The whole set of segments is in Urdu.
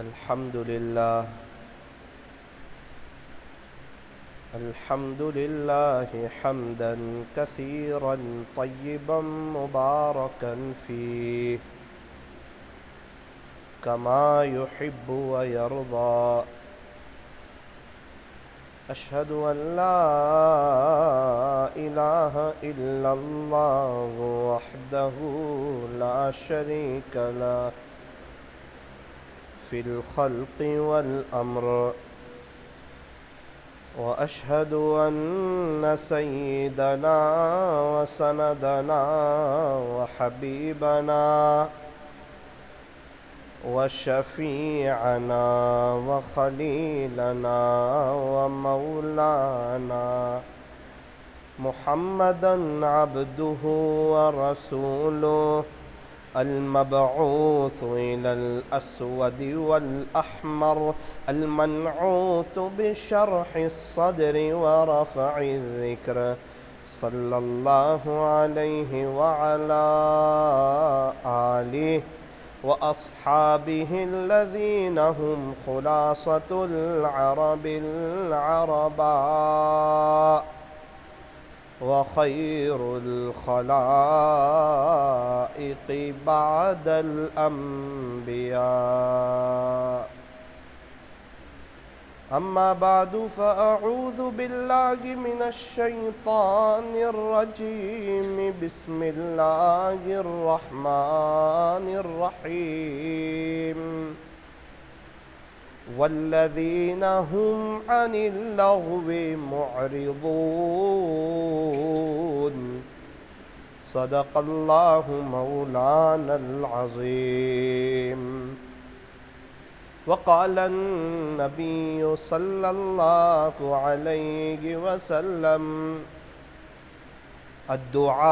الحمد لله حمدا كثيرا طيبا مباركا فيه كما يحب ويرضى. أشهد أن لا إله إلا الله وحده لا شريك له في الخلق والأمر، وأشهد أن سيدنا وسندنا وحبيبنا وشفيعنا وخليلنا ومولانا محمدا عبده ورسوله المبعوث إلى الأسود والأحمر المنعوت بشرح الصدر ورفع الذكر، صلى الله عليه وعلى آله وأصحابه الذين هم خلاصة العرب العرباء وخير الخلائق بعد الأنبياء. أما بعد، فأعوذ بالله من الشيطان الرجيم. بسم الله الرحمن الرحيم. والذين هم عن اللغو معرضون. صدق الله مولانا العظيم. وقال النبي صلى الله عليه وسلم: الدعاء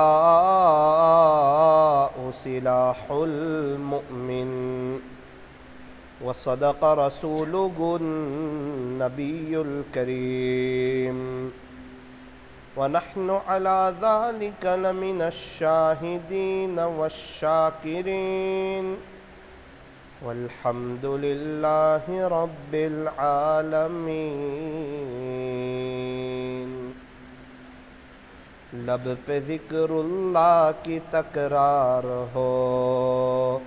سلاح المؤمن. وصدق رسوله النبي الكريم. ونحن على ذلك لمن الشاهدين والشاكرين، والحمد لله رب العالمين. لب پہ ذکر اللہ کی تکرار ہو،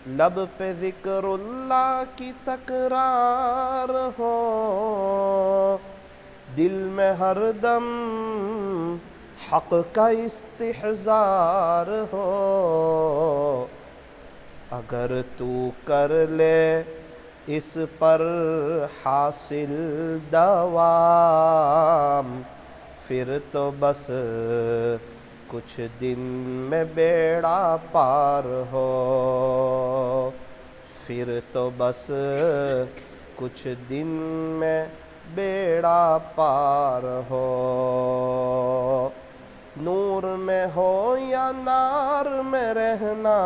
لب پہ ذکر اللہ کی تکرار ہو، دل میں ہر دم حق کا استحضار ہو. اگر تو کر لے اس پر حاصل دوام، پھر تو بس کچھ دن میں بیڑا پار ہو. پھر تو بس کچھ دن میں بیڑا پار ہو. نور میں ہو یا نار میں رہنا،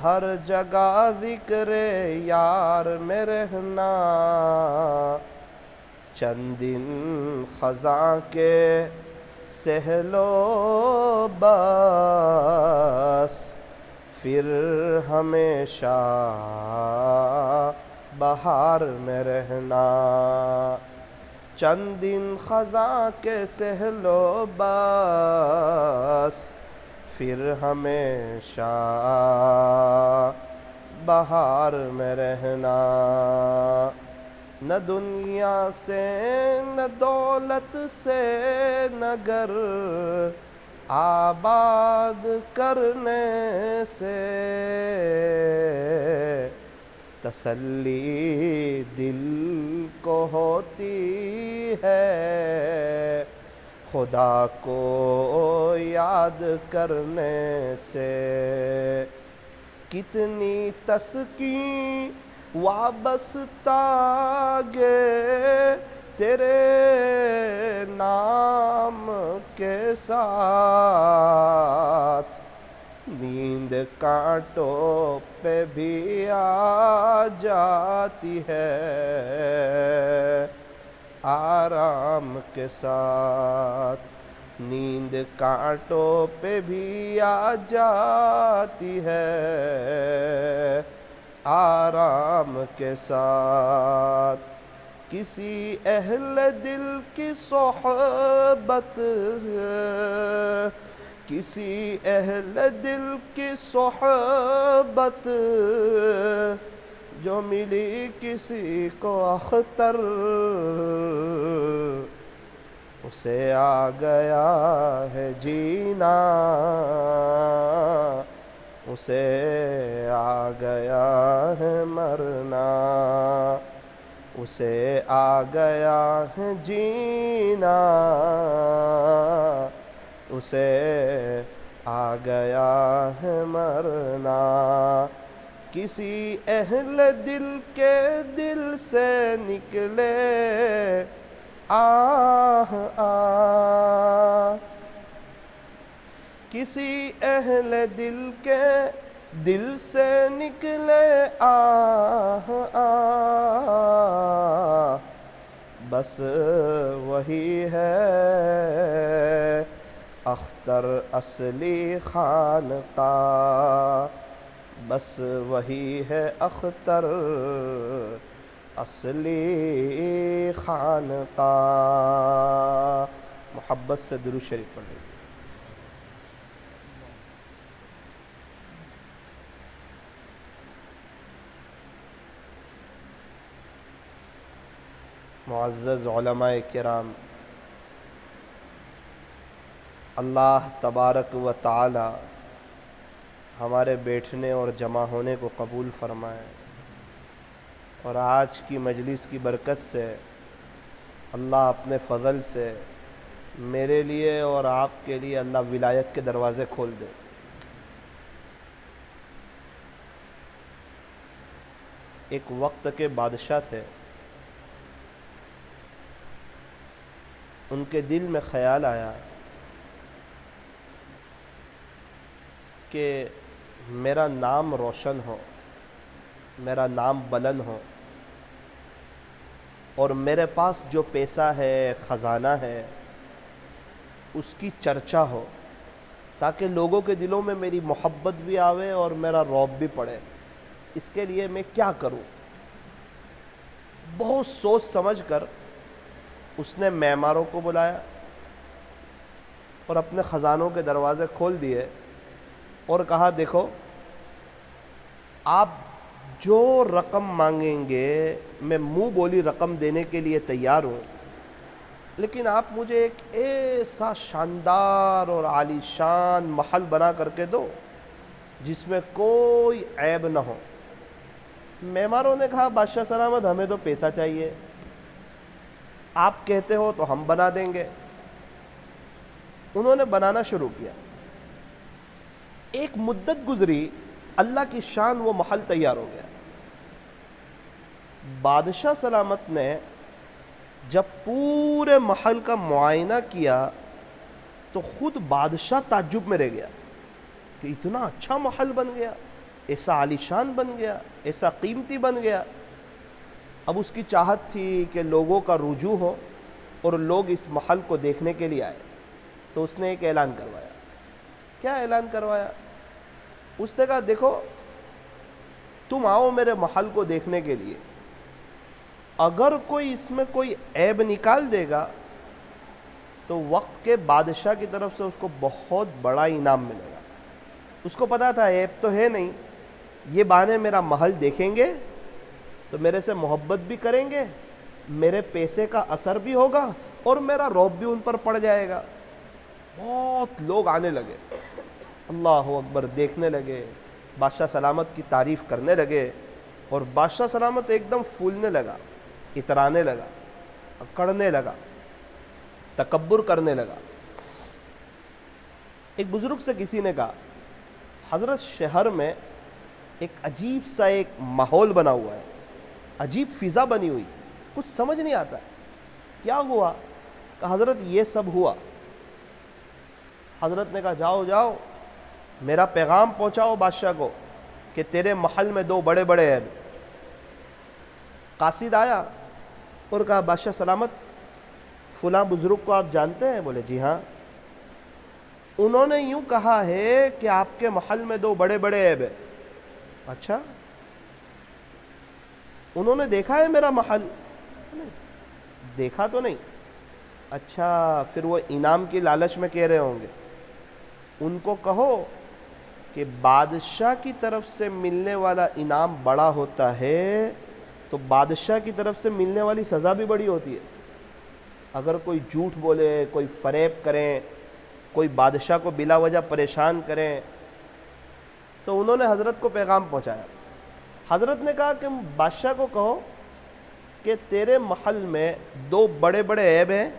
ہر جگہ ذکر یار میں رہنا. چند دن خزاں کے سہ لو بس، پھر ہمیشہ بہار میں رہنا. چند دن خزاں کے سہ لو بس، پھر ہمیشہ بہار میں رہنا. نہ دنیا سے نہ دولت سے نہ گھر آباد کرنے سے، تسلی دل کو ہوتی ہے خدا کو یاد کرنے سے. کتنی تسکین وابستگی تیرے نام کے ساتھ، نیند کانٹوں پہ بھی آ جاتی ہے آرام کے ساتھ. نیند کانٹوں پہ بھی آ جاتی ہے آرام کے ساتھ کسی اہل دل کی صحبت کسی اہل دل کی صحبت جو ملی کسی کو اختر اسے آ گیا ہے جینا اسے آ گیا ہے مرنا اسے آ گیا ہے جینا اسے آ گیا ہے مرنا کسی اہل دل کے دل سے نکلے آہ آہ کسی اہل دل کے دل سے نکلے آہ آہ بس وہی ہے اختر اصلی خانقاہ بس وہی ہے اختر اصلی خانقاہ. محبت سے درود شریف پڑھ لیجیے. معزز علماء کرام، اللہ تبارک و تعالی ہمارے بیٹھنے اور جمع ہونے کو قبول فرمائے، اور آج کی مجلس کی برکت سے اللہ اپنے فضل سے میرے لیے اور آپ کے لیے اللہ ولایت کے دروازے کھول دے. ایک وقت کے بادشاہ تھے، ان کے دل میں خیال آیا کہ میرا نام روشن ہو، میرا نام بلند ہو، اور میرے پاس جو پیسہ ہے، خزانہ ہے، اس کی چرچا ہو، تاکہ لوگوں کے دلوں میں میری محبت بھی آوے اور میرا رعب بھی پڑے. اس کے لیے میں کیا کروں؟ بہت سوچ سمجھ کر اس نے معماروں کو بلایا اور اپنے خزانوں کے دروازے کھول دیے اور کہا دیکھو آپ جو رقم مانگیں گے میں منہ بولی رقم دینے کے لیے تیار ہوں، لیکن آپ مجھے ایک ایسا شاندار اور عالی شان محل بنا کر کے دو جس میں کوئی عیب نہ ہو. معماروں نے کہا بادشاہ سلامت ہمیں تو پیسہ چاہیے، آپ کہتے ہو تو ہم بنا دیں گے. انہوں نے بنانا شروع کیا. ایک مدت گزری، اللہ کی شان وہ محل تیار ہو گیا. بادشاہ سلامت نے جب پورے محل کا معائنہ کیا تو خود بادشاہ تعجب میں رہ گیا کہ اتنا اچھا محل بن گیا، ایسا عالی شان بن گیا، ایسا قیمتی بن گیا. اب اس کی چاہت تھی کہ لوگوں کا رجوع ہو اور لوگ اس محل کو دیکھنے کے لیے آئے، تو اس نے ایک اعلان کروایا. کیا اعلان کروایا؟ اس نے کہا دیکھو تم آؤ میرے محل کو دیکھنے کے لیے، اگر کوئی اس میں کوئی عیب نکال دے گا تو وقت کے بادشاہ کی طرف سے اس کو بہت بڑا انعام ملے گا. اس کو پتا تھا عیب تو ہے نہیں، یہ بانے میرا محل دیکھیں گے تو میرے سے محبت بھی کریں گے، میرے پیسے کا اثر بھی ہوگا اور میرا رعب بھی ان پر پڑ جائے گا. بہت لوگ آنے لگے، اللہ اکبر دیکھنے لگے، بادشاہ سلامت کی تعریف کرنے لگے، اور بادشاہ سلامت ایک دم پھولنے لگا، اترانے لگا، اکڑنے لگا، تکبر کرنے لگا. ایک بزرگ سے کسی نے کہا حضرت شہر میں ایک عجیب سا ایک ماحول بنا ہوا ہے، عجیب فضا بنی ہوئی، کچھ سمجھ نہیں آتا کیا ہوا؟ کہ حضرت یہ سب ہوا. حضرت نے کہا جاؤ جاؤ میرا پیغام پہنچاؤ بادشاہ کو کہ تیرے محل میں دو بڑے بڑے عیب. قاصد آیا اور کہا بادشاہ سلامت فلاں بزرگ کو آپ جانتے ہیں؟ بولے جی ہاں. انہوں نے یوں کہا ہے کہ آپ کے محل میں دو بڑے بڑے عیب ہیں. اچھا انہوں نے دیکھا ہے میرا محل؟ دیکھا تو نہیں. اچھا پھر وہ انعام کی لالچ میں کہہ رہے ہوں گے. ان کو کہو کہ بادشاہ کی طرف سے ملنے والا انعام بڑا ہوتا ہے تو بادشاہ کی طرف سے ملنے والی سزا بھی بڑی ہوتی ہے. اگر کوئی جھوٹ بولے، کوئی فریب کریں، کوئی بادشاہ کو بلا وجہ پریشان کریں، تو انہوں نے حضرت کو پیغام پہنچایا. حضرت نے کہا کہ بادشاہ کو کہو کہ تیرے محل میں 2 بڑے بڑے عیب ہیں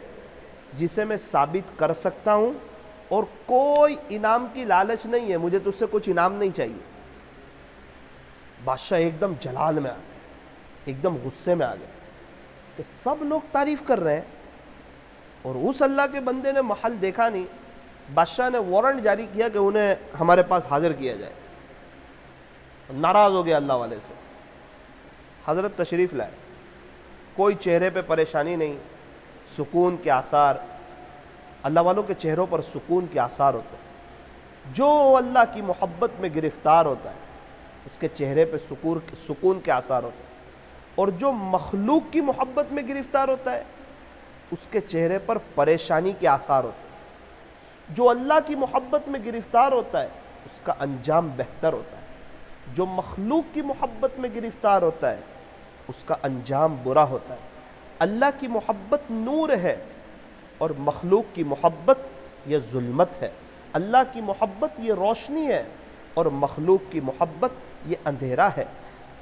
جسے میں ثابت کر سکتا ہوں، اور کوئی انعام کی لالچ نہیں ہے، مجھے تجھ سے کچھ انعام نہیں چاہیے. بادشاہ ایک دم جلال میں آ گیا، ایک دم غصے میں آ گیا کہ سب لوگ تعریف کر رہے ہیں اور اس اللہ کے بندے نے محل دیکھا نہیں. بادشاہ نے وارنٹ جاری کیا کہ انہیں ہمارے پاس حاضر کیا جائے. ناراض ہو گیا اللہ والے سے. حضرت تشریف لائے، کوئی چہرے پہ پریشانی نہیں، سکون کے آثار. اللہ والوں کے چہروں پر سکون کے آثار ہوتے ہیں. جو اللہ کی محبت میں گرفتار ہوتا ہے اس کے چہرے پہ سکون کے آثار ہوتے ہیں، اور جو مخلوق کی محبت میں گرفتار ہوتا ہے اس کے چہرے پر پریشانی کے آثار ہوتے ہیں. جو اللہ کی محبت میں گرفتار ہوتا ہے اس کا انجام بہتر ہوتا ہے. جو مخلوق کی محبت میں گرفتار ہوتا ہے اس کا انجام برا ہوتا ہے. اللہ کی محبت نور ہے اور مخلوق کی محبت یہ ظلمت ہے. اللہ کی محبت یہ روشنی ہے اور مخلوق کی محبت یہ اندھیرا ہے.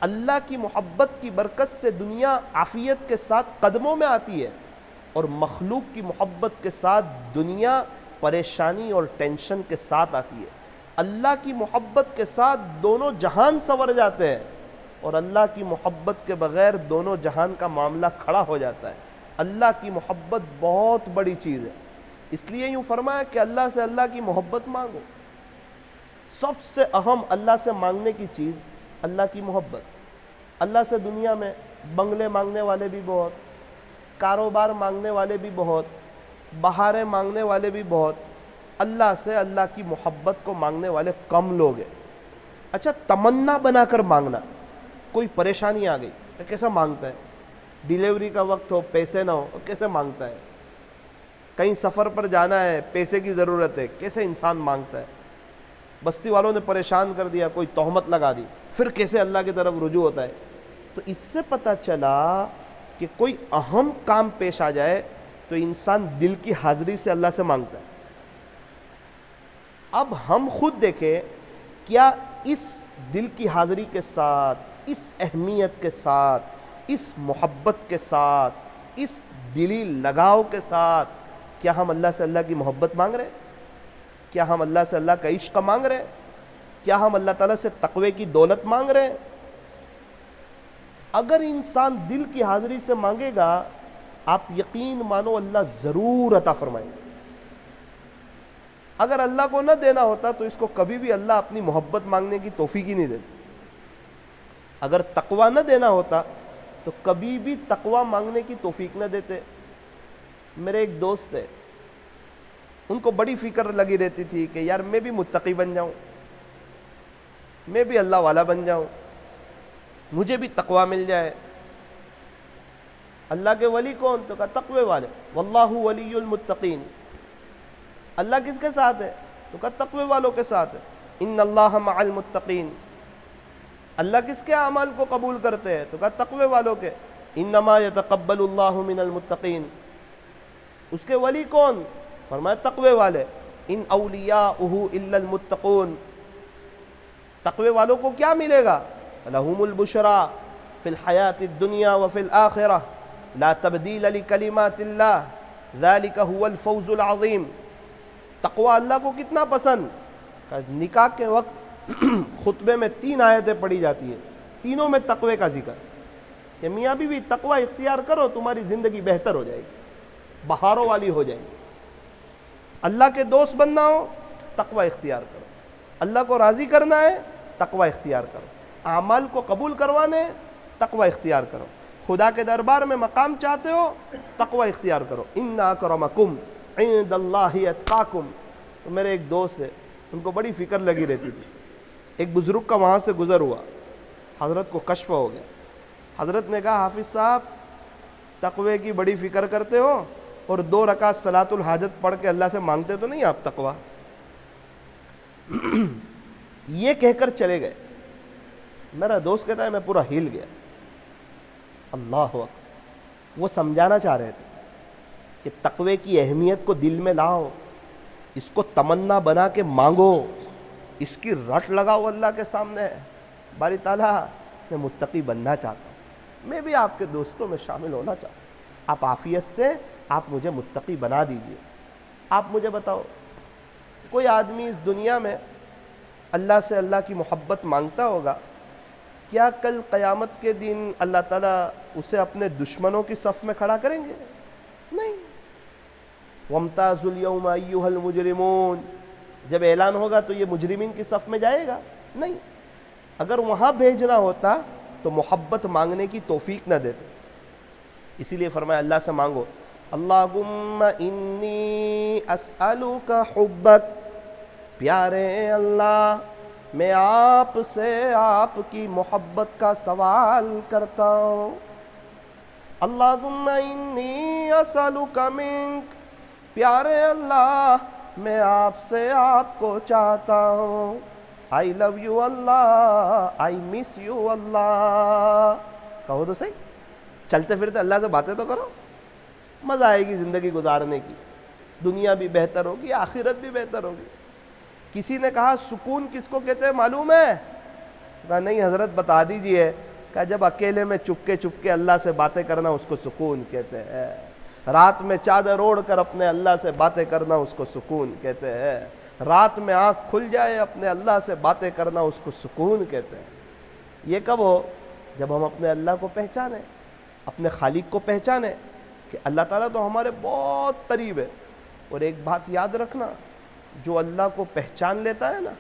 اللہ کی محبت کی برکت سے دنیا عافیت کے ساتھ قدموں میں آتی ہے، اور مخلوق کی محبت کے ساتھ دنیا پریشانی اور ٹینشن کے ساتھ آتی ہے. اللہ کی محبت کے ساتھ دونوں جہان سنور جاتے ہیں، اور اللہ کی محبت کے بغیر دونوں جہان کا معاملہ کھڑا ہو جاتا ہے. اللہ کی محبت بہت بڑی چیز ہے. اس لیے یوں فرمایا کہ اللہ سے اللہ کی محبت مانگو. سب سے اہم اللہ سے مانگنے کی چیز اللہ کی محبت. اللہ سے دنیا میں بنگلے مانگنے والے بھی بہت، کاروبار مانگنے والے بھی بہت، بہاریں مانگنے والے بھی بہت. اللہ سے اللہ کی محبت کو مانگنے والے کم لوگ ہیں. اچھا تمنا بنا کر مانگنا، کوئی پریشانی آ گئی تو کیسا مانگتا ہے؟ ڈیلیوری کا وقت ہو، پیسے نہ ہو، کیسے مانگتا ہے؟ کہیں سفر پر جانا ہے، پیسے کی ضرورت ہے، کیسے انسان مانگتا ہے؟ بستی والوں نے پریشان کر دیا، کوئی تہمت لگا دی، پھر کیسے اللہ کی طرف رجوع ہوتا ہے؟ تو اس سے پتہ چلا کہ کوئی اہم کام پیش آ جائے تو انسان دل کی حاضری سے اللہ سے مانگتا ہے. اب ہم خود دیکھیں، کیا اس دل کی حاضری کے ساتھ، اس اہمیت کے ساتھ، اس محبت کے ساتھ، اس دلی لگاؤ کے ساتھ کیا ہم اللہ سے اللہ کی محبت مانگ رہے ہیں؟ کیا ہم اللہ سے اللہ کا عشق مانگ رہے ہیں؟ کیا ہم اللہ تعالیٰ سے تقوی کی دولت مانگ رہے ہیں؟ اگر انسان دل کی حاضری سے مانگے گا، آپ یقین مانو اللہ ضرور عطا فرمائے گا. اگر اللہ کو نہ دینا ہوتا تو اس کو کبھی بھی اللہ اپنی محبت مانگنے کی توفیق ہی نہیں دیتا. اگر تقوی نہ دینا ہوتا تو کبھی بھی تقوی مانگنے کی توفیق نہ دیتے. میرے ایک دوست ہے، ان کو بڑی فکر لگی رہتی تھی کہ یار میں بھی متقی بن جاؤں، میں بھی اللہ والا بن جاؤں، مجھے بھی تقوی مل جائے. اللہ کے ولی کون؟ تو کہا تقوی والے. واللہ ولی المتقین. اللہ کس کے ساتھ ہے؟ تو کہا تقوی والوں کے ساتھ ہے. ان اللہ مع المتقین. اللہ کس کے اعمال کو قبول کرتے ہیں؟ تو کہا تقوی والوں کے. انما یتقبل اللہ من المتقین. اس کے ولی کون؟ فرمایا تقوی والے. ان اولیاءہ الا المتقون. تقوی والوں کو کیا ملے گا؟ لہم البشرا فی الحیات الدنیا وفی الآخرہ لا تبدیل لکلمات اللہ ذالک هو الفوز العظیم. تقوی اللہ کو کتنا پسند؟ نکاح کے وقت خطبے میں 3 آیتیں پڑھی جاتی ہیں، تینوں میں تقوی کا ذکر کہ میاں بیوی تقوی اختیار کرو، تمہاری زندگی بہتر ہو جائے گی، بہاروں والی ہو جائے گی. اللہ کے دوست بننا ہو تقوی اختیار کرو، اللہ کو راضی کرنا ہے تقوی اختیار کرو، اعمال کو قبول کروانے تقوی اختیار کرو، خدا کے دربار میں مقام چاہتے ہو تقوی اختیار کرو. ان اکرمکم عند اللہ اتقاکم. تو میرے ایک دوست ہے، ان کو بڑی فکر لگی رہتی تھی. ایک بزرگ کا وہاں سے گزر ہوا، حضرت کو کشف ہو گیا. حضرت نے کہا حافظ صاحب تقوی کی بڑی فکر کرتے ہو اور 2 رکعت صلاۃ الحاجت پڑھ کے اللہ سے مانگتے تو نہیں آپ تقوی؟ یہ کہہ کر چلے گئے. میرا دوست کہتا ہے میں پورا ہل گیا. اللہ اکبر. وہ سمجھانا چاہ رہے تھے کہ تقوی کی اہمیت کو دل میں لاؤ, اس کو تمنا بنا کے مانگو, اس کی رٹ لگاؤ اللہ کے سامنے. باری تعالیٰ میں متقی بننا چاہتا ہوں, میں بھی آپ کے دوستوں میں شامل ہونا چاہتا ہوں, آپ عافیت سے آپ مجھے متقی بنا دیجئے. آپ مجھے بتاؤ کوئی آدمی اس دنیا میں اللہ سے اللہ کی محبت مانگتا ہوگا, کیا کل قیامت کے دن اللہ تعالیٰ اسے اپنے دشمنوں کی صف میں کھڑا کریں گے؟ نہیں. وَامْتَازُوا الْيَوْمَ أَيُّهَا الْمُجْرِمُونَ, جب اعلان ہوگا تو یہ مجرمین کی صف میں جائے گا؟ نہیں. اگر وہاں بھیجنا ہوتا تو محبت مانگنے کی توفیق نہ دیتے. اسی لیے فرمایا اللہ سے مانگو, اللہم انی اسألک حبک, پیارے اللہ میں آپ سے آپ کی محبت کا سوال کرتا ہوں. اللہم انی اسألک منک, پیارے اللہ میں آپ سے آپ کو چاہتا ہوں. I love you Allah, I miss you اللہ. کہو تو صحیح, چلتے پھرتے اللہ سے باتیں تو کرو, مزہ آئے گی زندگی گزارنے کی, دنیا بھی بہتر ہوگی, آخرت بھی بہتر ہوگی. کسی نے کہا سکون کس کو کہتے ہیں معلوم ہے؟ کہا نہیں حضرت بتا دیجئے. کہا جب اکیلے میں چپ کے اللہ سے باتیں کرنا اس کو سکون کہتے ہیں. رات میں چادر اوڑھ کر اپنے اللہ سے باتیں کرنا اس کو سکون کہتے ہیں. رات میں آنکھ کھل جائے اپنے اللہ سے باتیں کرنا اس کو سکون کہتے ہیں. یہ کب ہو؟ جب ہم اپنے اللہ کو پہچانیں, اپنے خالق کو پہچانیں کہ اللہ تعالیٰ تو ہمارے بہت قریب ہے. اور ایک بات یاد رکھنا, جو اللہ کو پہچان لیتا ہے نا,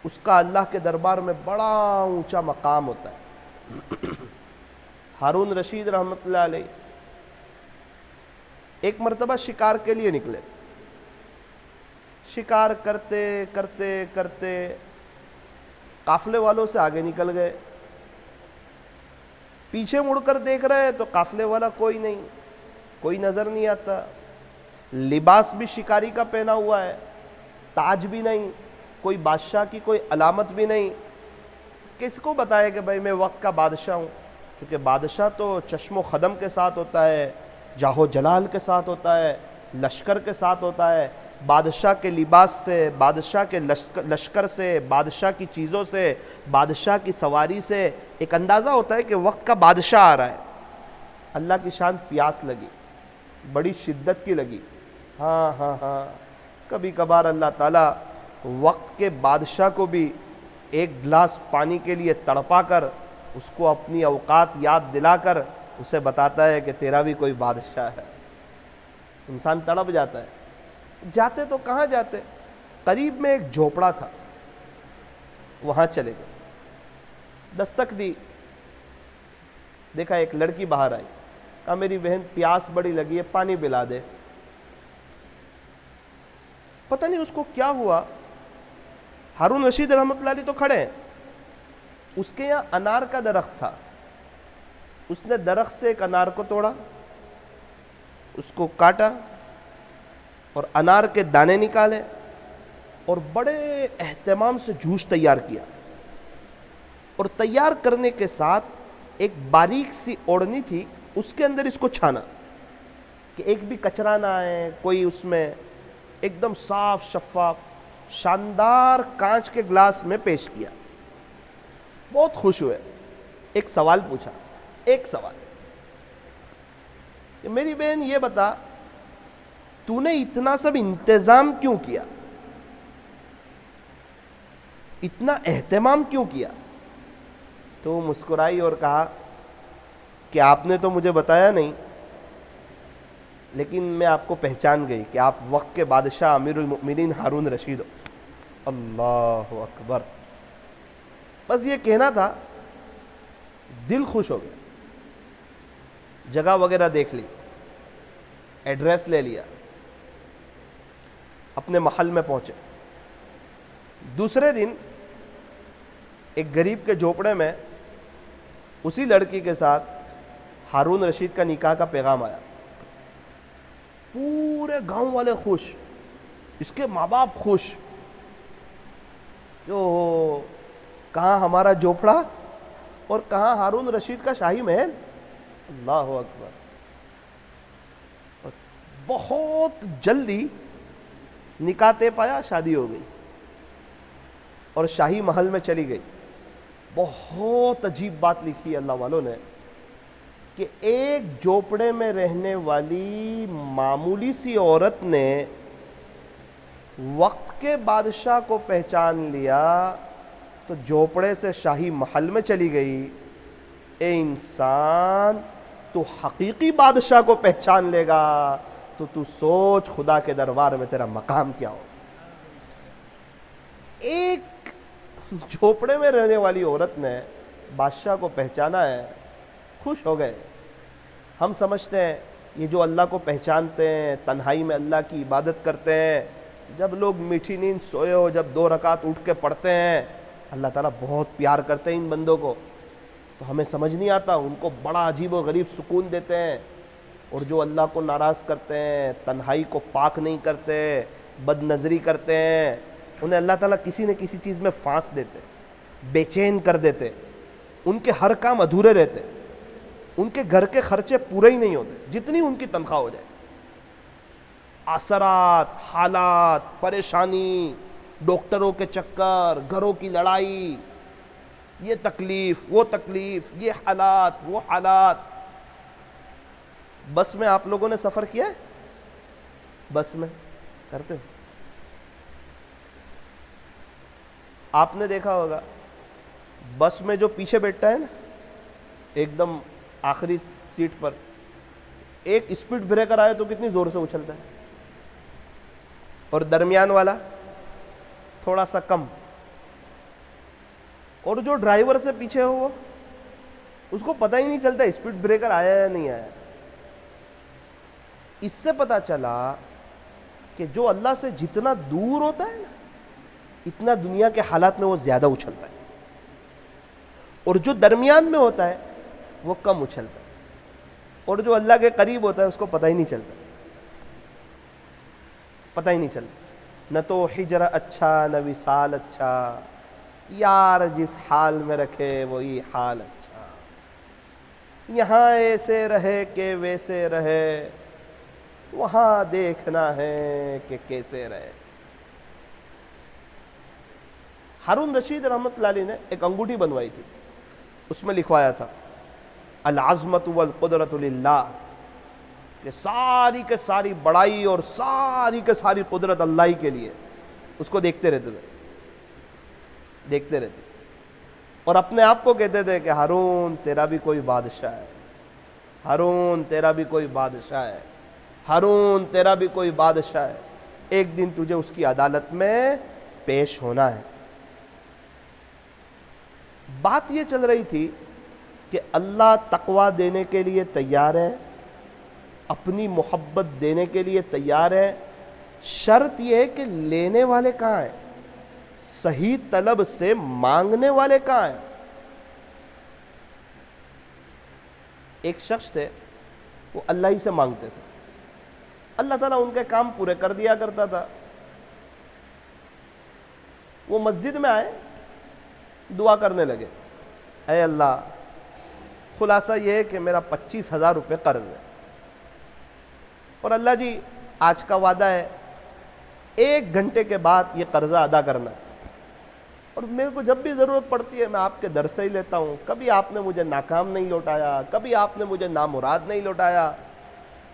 اس کا اللہ کے دربار میں بڑا اونچا مقام ہوتا ہے. ہارون رشید رحمۃ اللہ علیہ ایک مرتبہ شکار کے لیے نکلے. شکار کرتے کرتے کرتے قافلے والوں سے آگے نکل گئے. پیچھے مڑ کر دیکھ رہے تو قافلے والا کوئی نہیں, کوئی نظر نہیں آتا. لباس بھی شکاری کا پہنا ہوا ہے, تاج بھی نہیں, کوئی بادشاہ کی کوئی علامت بھی نہیں. کس کو بتائے کہ بھائی میں وقت کا بادشاہ ہوں؟ کیونکہ بادشاہ تو چشم و خدم کے ساتھ ہوتا ہے, جاہ و جلال کے ساتھ ہوتا ہے, لشکر کے ساتھ ہوتا ہے. بادشاہ کے لباس سے, بادشاہ کے لشکر سے, بادشاہ کی چیزوں سے, بادشاہ کی سواری سے ایک اندازہ ہوتا ہے کہ وقت کا بادشاہ آ رہا ہے. اللہ کی شان پیاس لگی, بڑی شدت کی لگی. ہاں کبھی کبھار اللہ تعالیٰ وقت کے بادشاہ کو بھی ایک گلاس پانی کے لیے تڑپا کر, اس کو اپنی اوقات یاد دلا کر اسے بتاتا ہے کہ تیرا بھی کوئی بادشاہ ہے. انسان تڑپ جاتا ہے. جاتے تو کہاں جاتے, قریب میں ایک جھوپڑا تھا, وہاں چلے گئے. دستک دی, دیکھا ایک لڑکی باہر آئی. کہا میری بہن پیاس بڑی لگی ہے, پانی پلا دے. پتہ نہیں اس کو کیا ہوا, ہارون رشید رحمۃ اللہ علیہ تو کھڑے ہیں, اس کے یہاں انار کا درخت تھا. اس نے درخت سے ایک انار کو توڑا, اس کو کاٹا اور انار کے دانے نکالے اور بڑے اہتمام سے جوس تیار کیا. اور تیار کرنے کے ساتھ ایک باریک سی اوڑنی تھی, اس کے اندر اس کو چھانا کہ ایک بھی کچرا نہ آئے, کوئی اس میں ایک دم صاف شفاف شاندار کانچ کے گلاس میں پیش کیا. بہت خوش ہوئے. ایک سوال پوچھا, ایک سوال کہ میری بہن یہ بتا تو نے اتنا سب انتظام کیوں کیا, اتنا اہتمام کیوں کیا؟ تو وہ مسکرائی اور کہا کہ آپ نے تو مجھے بتایا نہیں, لیکن میں آپ کو پہچان گئی کہ آپ وقت کے بادشاہ امیر المؤمنین ہارون رشید ہو. اللہ اکبر. بس یہ کہنا تھا, دل خوش ہو گیا. جگہ وغیرہ دیکھ لی, ایڈریس لے لیا, اپنے محل میں پہنچے. دوسرے دن ایک غریب کے جھوپڑے میں اسی لڑکی کے ساتھ ہارون رشید کا نکاح کا پیغام آیا. پورے گاؤں والے خوش, اس کے ماں باپ خوش, جو کہاں ہمارا جھوپڑا اور کہاں ہارون رشید کا شاہی محل. اللہ اکبر. بہت جلدی نکاح طے پایا, شادی ہو گئی اور شاہی محل میں چلی گئی. بہت عجیب بات لکھی ہے اللہ والوں نے کہ ایک جھوپڑے میں رہنے والی معمولی سی عورت نے وقت کے بادشاہ کو پہچان لیا تو جھوپڑے سے شاہی محل میں چلی گئی. اے انسان, تو حقیقی بادشاہ کو پہچان لے گا تو سوچ خدا کے دربار میں تیرا مقام کیا ہو. ایک جھوپڑے میں رہنے والی عورت نے بادشاہ کو پہچانا ہے, خوش ہو گئے. ہم سمجھتے ہیں یہ جو اللہ کو پہچانتے ہیں, تنہائی میں اللہ کی عبادت کرتے ہیں, جب لوگ میٹھی نیند سوئے ہو جب 2 رکعت اٹھ کے پڑھتے ہیں, اللہ تعالیٰ بہت پیار کرتے ہیں ان بندوں کو, تو ہمیں سمجھ نہیں آتا, ان کو بڑا عجیب و غریب سکون دیتے ہیں. اور جو اللہ کو ناراض کرتے ہیں, تنہائی کو پاک نہیں کرتے, بد نظری کرتے ہیں, انہیں اللہ تعالیٰ کسی نہ کسی چیز میں پھانس دیتے, بے چین کر دیتے, ان کے ہر کام ادھورے رہتے, ان کے گھر کے خرچے پورے ہی نہیں ہوتے جتنی ان کی تنخواہ ہو جائے. اثرات, حالات, پریشانی, ڈاکٹروں کے چکر, گھروں کی لڑائی, یہ تکلیف وہ تکلیف, یہ حالات وہ حالات. بس میں آپ لوگوں نے سفر کیا ہے؟ بس میں کرتے ہو؟ آپ نے دیکھا ہوگا بس میں جو پیچھے بیٹھتا ہے نا, ایک دم آخری سیٹ پر, ایک اسپیڈ بریکر آئے تو کتنی زور سے اچھلتا ہے, اور درمیان والا تھوڑا سا کم, اور جو ڈرائیور سے پیچھے ہو وہ اس کو پتہ ہی نہیں چلتا اسپیڈ بریکر آیا یا نہیں آیا. اس سے پتا چلا کہ جو اللہ سے جتنا دور ہوتا ہے نا, اتنا دنیا کے حالات میں وہ زیادہ اچھلتا ہے, اور جو درمیان میں ہوتا ہے وہ کم اچھلتا ہے, اور جو اللہ کے قریب ہوتا ہے اس کو پتہ ہی نہیں چلتا, پتہ ہی نہیں چلتا. نہ تو ہجر اچھا نہ وصال اچھا, یار جس حال میں رکھے وہی حال اچھا. یہاں ایسے رہے کہ ویسے رہے, وہاں دیکھنا ہے کہ کیسے رہے. ہارون رشید رحمت اللہ علیہ نے ایک انگوٹھی بنوائی تھی, اس میں لکھوایا تھا العظمت والقدرت للہ, کہ ساری کے ساری بڑائی اور ساری کے ساری قدرت اللہ ہی کے لیے. اس کو دیکھتے رہتے تھے, دیکھتے رہتے, اور اپنے آپ کو کہتے تھے کہ ہارون تیرا بھی کوئی بادشاہ ہے, ہارون تیرا بھی کوئی بادشاہ ہے, ہارون تیرا بھی کوئی بادشاہ ہے, ایک دن تجھے اس کی عدالت میں پیش ہونا ہے. بات یہ چل رہی تھی کہ اللہ تقویٰ دینے کے لیے تیار ہے, اپنی محبت دینے کے لیے تیار ہے, شرط یہ ہے کہ لینے والے کہاں ہیں, صحیح طلب سے مانگنے والے کہاں ہیں. ایک شخص تھے, وہ اللہ ہی سے مانگتے تھے, اللہ تعالیٰ ان کے کام پورے کر دیا کرتا تھا. وہ مسجد میں آئے, دعا کرنے لگے, اے اللہ خلاصہ یہ ہے کہ میرا 25,000 روپے قرض ہے, اور اللہ جی آج کا وعدہ ہے 1 گھنٹے کے بعد یہ قرضہ ادا کرنا ہے, اور میرے کو جب بھی ضرورت پڑتی ہے میں آپ کے در سے ہی لیتا ہوں, کبھی آپ نے مجھے ناکام نہیں لوٹایا, کبھی آپ نے مجھے نامراد نہیں لوٹایا,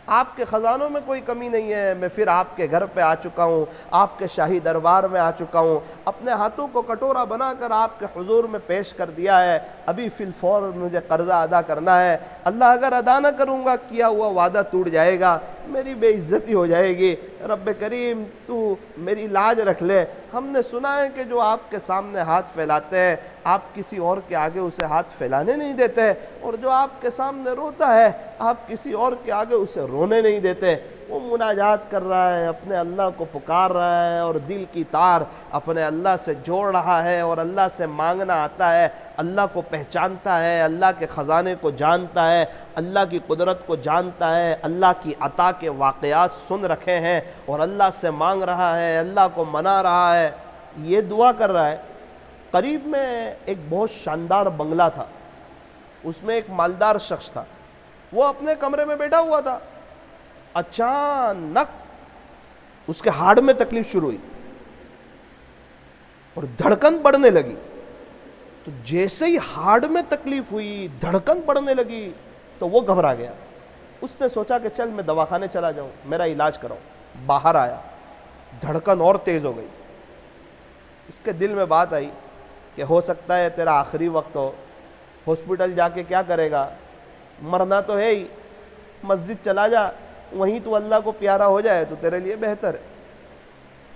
آپ کے خزانوں میں کوئی کمی نہیں ہے. میں پھر آپ کے گھر پہ آ چکا ہوں, آپ کے شاہی دربار میں آ چکا ہوں, اپنے ہاتھوں کو کٹورا بنا کر آپ کے حضور میں پیش کر دیا ہے, ابھی فی الفور مجھے قرضہ ادا کرنا ہے. اللہ اگر ادا نہ کروں گا کیا ہوا وعدہ ٹوٹ جائے گا, میری بے عزتی ہو جائے گی. رب کریم تو میری لاج رکھ لے. ہم نے سنا ہے کہ جو آپ کے سامنے ہاتھ پھیلاتے ہیں آپ کسی اور کے آگے اسے ہاتھ پھیلانے نہیں دیتے, اور جو آپ کے سامنے روتا ہے آپ کسی اور کے آگے اسے رونے نہیں دیتے. وہ مناجات کر رہا ہے، اپنے اللہ کو پکار رہا ہے، اور دل کی تار اپنے اللہ سے جوڑ رہا ہے، اور اللہ سے مانگنا آتا ہے، اللہ کو پہچانتا ہے، اللہ کے خزانے کو جانتا ہے، اللہ کی قدرت کو جانتا ہے، اللہ کی عطا کے واقعات سن رکھے ہیں، اور اللہ سے مانگ رہا ہے، اللہ کو منا رہا ہے، یہ دعا کر رہا ہے۔ قریب میں ایک بہت شاندار بنگلہ تھا، اس میں ایک مالدار شخص تھا، وہ اپنے کمرے میں بیٹھا ہوا تھا، اچانک اس کے ہارٹ میں تکلیف شروع ہوئی اور دھڑکن بڑھنے لگی۔ تو جیسے ہی ہارٹ میں تکلیف ہوئی، دھڑکن بڑھنے لگی، تو وہ گھبرا گیا۔ اس نے سوچا کہ چل میں دواخانے چلا جاؤں، میرا علاج کراؤں۔ باہر آیا، دھڑکن اور تیز ہو گئی۔ اس کے دل میں بات آئی کہ ہو سکتا ہے تیرا آخری وقت ہو، ہاسپٹل جا کے کیا کرے گا، مرنا تو ہے ہی، مسجد چلا جا، وہیں تو اللہ کو پیارا ہو جائے تو تیرے لیے بہتر ہے،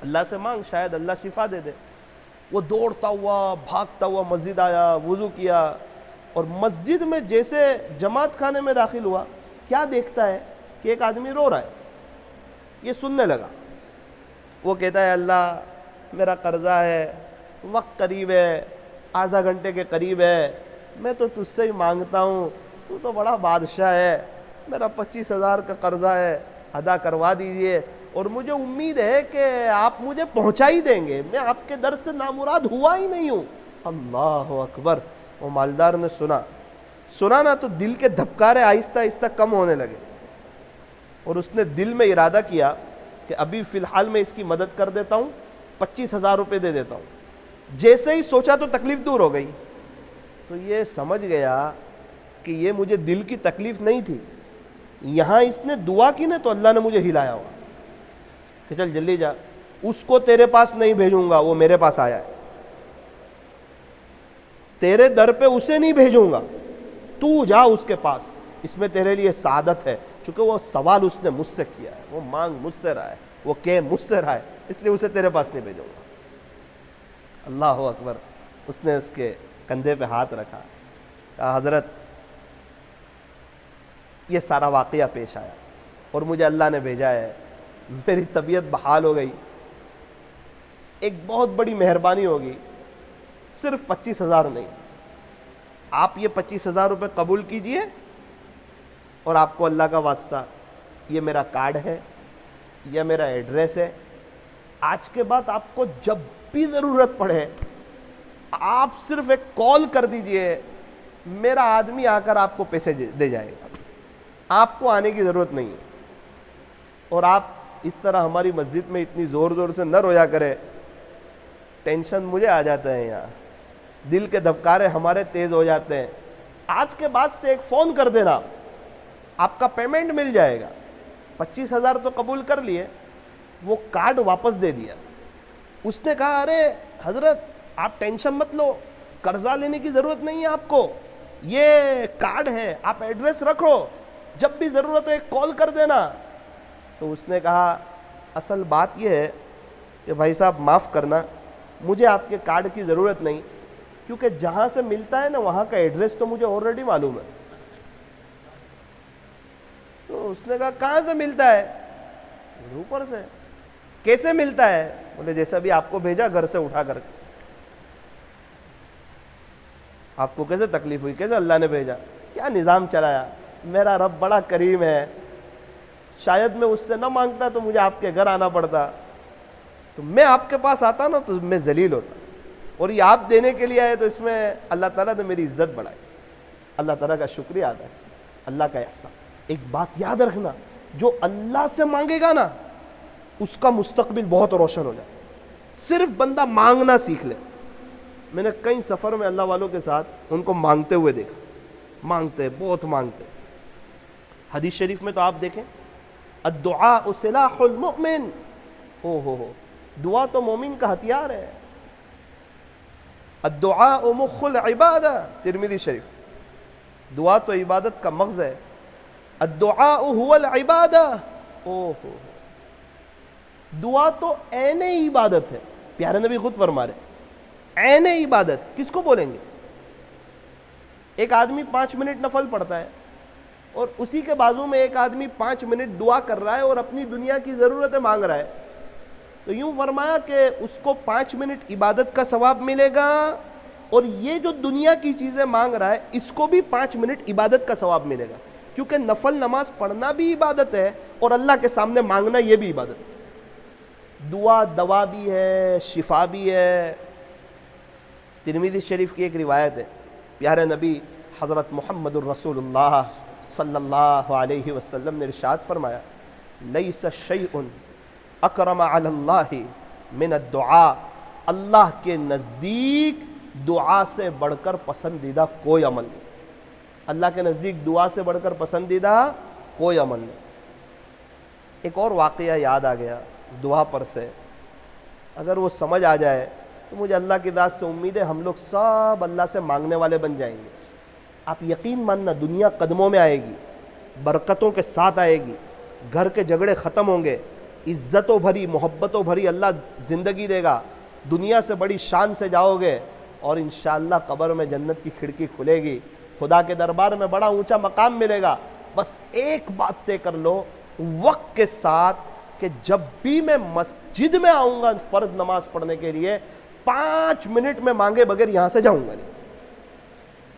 اللہ سے مانگ، شاید اللہ شفا دے دے۔ وہ دوڑتا ہوا، بھاگتا ہوا مسجد آیا، وضو کیا، اور مسجد میں جیسے جماعت خانے میں داخل ہوا، کیا دیکھتا ہے کہ ایک آدمی رو رہا ہے۔ یہ سننے لگا، وہ کہتا ہے اللہ میرا قرضہ ہے، وقت قریب ہے، آدھا گھنٹے کے قریب ہے، میں تو تجھ سے ہی مانگتا ہوں، تو تو بڑا بادشاہ ہے، میرا 25,000 کا قرضہ ہے، ادا کروا دیجئے، اور مجھے امید ہے کہ آپ مجھے پہنچا ہی دیں گے، میں آپ کے در سے نامراد ہوا ہی نہیں ہوں۔ اللہ اکبر! وہ مالدار نے سنا نا تو دل کے دھبکارے آہستہ آہستہ کم ہونے لگے، اور اس نے دل میں ارادہ کیا کہ ابھی فی الحال میں اس کی مدد کر دیتا ہوں، 25,000 روپے دے دیتا ہوں۔ جیسے ہی سوچا تو تکلیف دور ہو گئی۔ تو یہ سمجھ گیا کہ یہ مجھے دل کی تکلیف نہیں تھی، یہاں اس نے دعا کی نا تو اللہ نے مجھے ہلایا ہوا کہ چل جلدی جا، اس کو تیرے پاس نہیں بھیجوں گا، وہ میرے پاس آیا ہے، تیرے در پہ اسے نہیں بھیجوں گا، تو جا اس کے پاس، اس میں تیرے لیے سعادت ہے۔ چونکہ وہ سوال اس نے مجھ سے کیا ہے، وہ مانگ مجھ سے رہا ہے، وہ کہ مجھ سے رہا ہے، اس لیے اسے تیرے پاس نہیں بھیجوں گا۔ اللہ اکبر! اس نے اس کے کندھے پہ ہاتھ رکھا، کہا حضرت یہ سارا واقعہ پیش آیا اور مجھے اللہ نے بھیجا ہے، میری طبیعت بحال ہو گئی، ایک بہت بڑی مہربانی ہوگی، صرف 25,000 نہیں، آپ یہ 25,000 روپے قبول کیجئے، اور آپ کو اللہ کا واسطہ یہ میرا کارڈ ہے، یہ میرا ایڈریس ہے، آج کے بعد آپ کو جب بھی ضرورت پڑے آپ صرف ایک کال کر دیجئے، میرا آدمی آ کر آپ کو پیسے دے جائے گا، آپ کو آنے کی ضرورت نہیں ہے۔ اور آپ اس طرح ہماری مسجد میں اتنی زور زور سے نہ رویا کرے، ٹینشن مجھے آ جاتا ہے، یہاں دل کے دھبکارے ہمارے تیز ہو جاتے ہیں۔ آج کے بعد سے ایک فون کر دینا، آپ کا پیمنٹ مل جائے گا۔ 25,000 تو قبول کر لیے، وہ کارڈ واپس دے دیا۔ اس نے کہا ارے حضرت آپ ٹینشن مت لو، قرضہ لینے کی ضرورت نہیں ہے آپ کو، یہ کارڈ ہے، آپ ایڈریس رکھو، جب بھی ضرورت ہو ایک کال کر دینا۔ تو اس نے کہا اصل بات یہ ہے کہ بھائی صاحب معاف کرنا، مجھے آپ کے کارڈ کی ضرورت نہیں، کیونکہ جہاں سے ملتا ہے نا وہاں کا ایڈریس تو مجھے آلریڈی معلوم ہے۔ تو اس نے کہا کہاں سے ملتا ہے؟ اوپر سے۔ کیسے ملتا ہے؟ بولے جیسا بھی آپ کو بھیجا گھر سے اٹھا کر۔ آپ کو کیسے تکلیف ہوئی؟ کیسے اللہ نے بھیجا؟ کیا نظام چلایا؟ میرا رب بڑا کریم ہے، شاید میں اس سے نہ مانگتا تو مجھے آپ کے گھر آنا پڑتا، تو میں آپ کے پاس آتا نا تو میں ذلیل ہوتا، اور یہ آپ دینے کے لیے آئے تو اس میں اللہ تعالیٰ نے میری عزت بڑھائی۔ اللہ تعالیٰ کا شکریہ ادا ہے، اللہ کا احسان۔ ایک بات یاد رکھنا، جو اللہ سے مانگے گا نا اس کا مستقبل بہت روشن ہو جائے، صرف بندہ مانگنا سیکھ لے۔ میں نے کئی سفر میں اللہ والوں کے ساتھ ان کو مانگتے ہوئے دیکھا، مانگتے، بہت مانگتے۔ حدیث شریف میں تو آپ دیکھیں الدعاء سلاح المؤمن، ہو دعا تو مومن کا ہتھیار ہے۔ الدعاء مخ العبادہ، ترمذی شریف، دعا تو عبادت کا مغز ہے۔ الدعاء هو العبادہ، دعا تو عین عبادت ہے۔ پیارے نبی خود فرما رہے عین عبادت کس کو بولیں گے؟ ایک آدمی 5 منٹ نفل پڑھتا ہے، اور اسی کے بازو میں ایک آدمی 5 منٹ دعا کر رہا ہے اور اپنی دنیا کی ضرورتیں مانگ رہا ہے. تو یوں فرمایا کہ اس کو 5 منٹ عبادت کا ثواب ملے گا, اور یہ جو دنیا کی چیزیں مانگ رہا ہے اس کو بھی 5 منٹ عبادت کا ثواب ملے گا, کیونکہ نفل نماز پڑھنا بھی عبادت ہے اور اللہ کے سامنے مانگنا یہ بھی عبادت ہے. دعا دوا بھی ہے, شفا بھی ہے. ترمذی شریف کی ایک روایت ہے, پیارے نبی حضرت محمد الرسول اللہ صلی اللہ علیہ وسلم نے ارشاد فرمایا, لیس شیء اکرم علی اللہ من الدعاء, اللہ کے نزدیک دعا سے بڑھ کر پسندیدہ کوئی عمل نہیں. اللہ کے نزدیک دعا سے بڑھ کر پسندیدہ کوئی عمل نہیں. ایک اور واقعہ یاد آ گیا دعا پر سے, اگر وہ سمجھ آ جائے تو مجھے اللہ کی ذات سے امید ہے ہم لوگ سب اللہ سے مانگنے والے بن جائیں گے. آپ یقین ماننا, دنیا قدموں میں آئے گی, برکتوں کے ساتھ آئے گی, گھر کے جھگڑے ختم ہوں گے, عزتوں بھری محبتوں بھری اللہ زندگی دے گا, دنیا سے بڑی شان سے جاؤ گے, اور انشاءاللہ قبر میں جنت کی کھڑکی کھلے گی, خدا کے دربار میں بڑا اونچا مقام ملے گا. بس ایک بات طے کر لو وقت کے ساتھ کہ جب بھی میں مسجد میں آؤں گا فرض نماز پڑھنے کے لیے 5 منٹ میں مانگے بغیر یہاں سے جاؤں گا نہیں.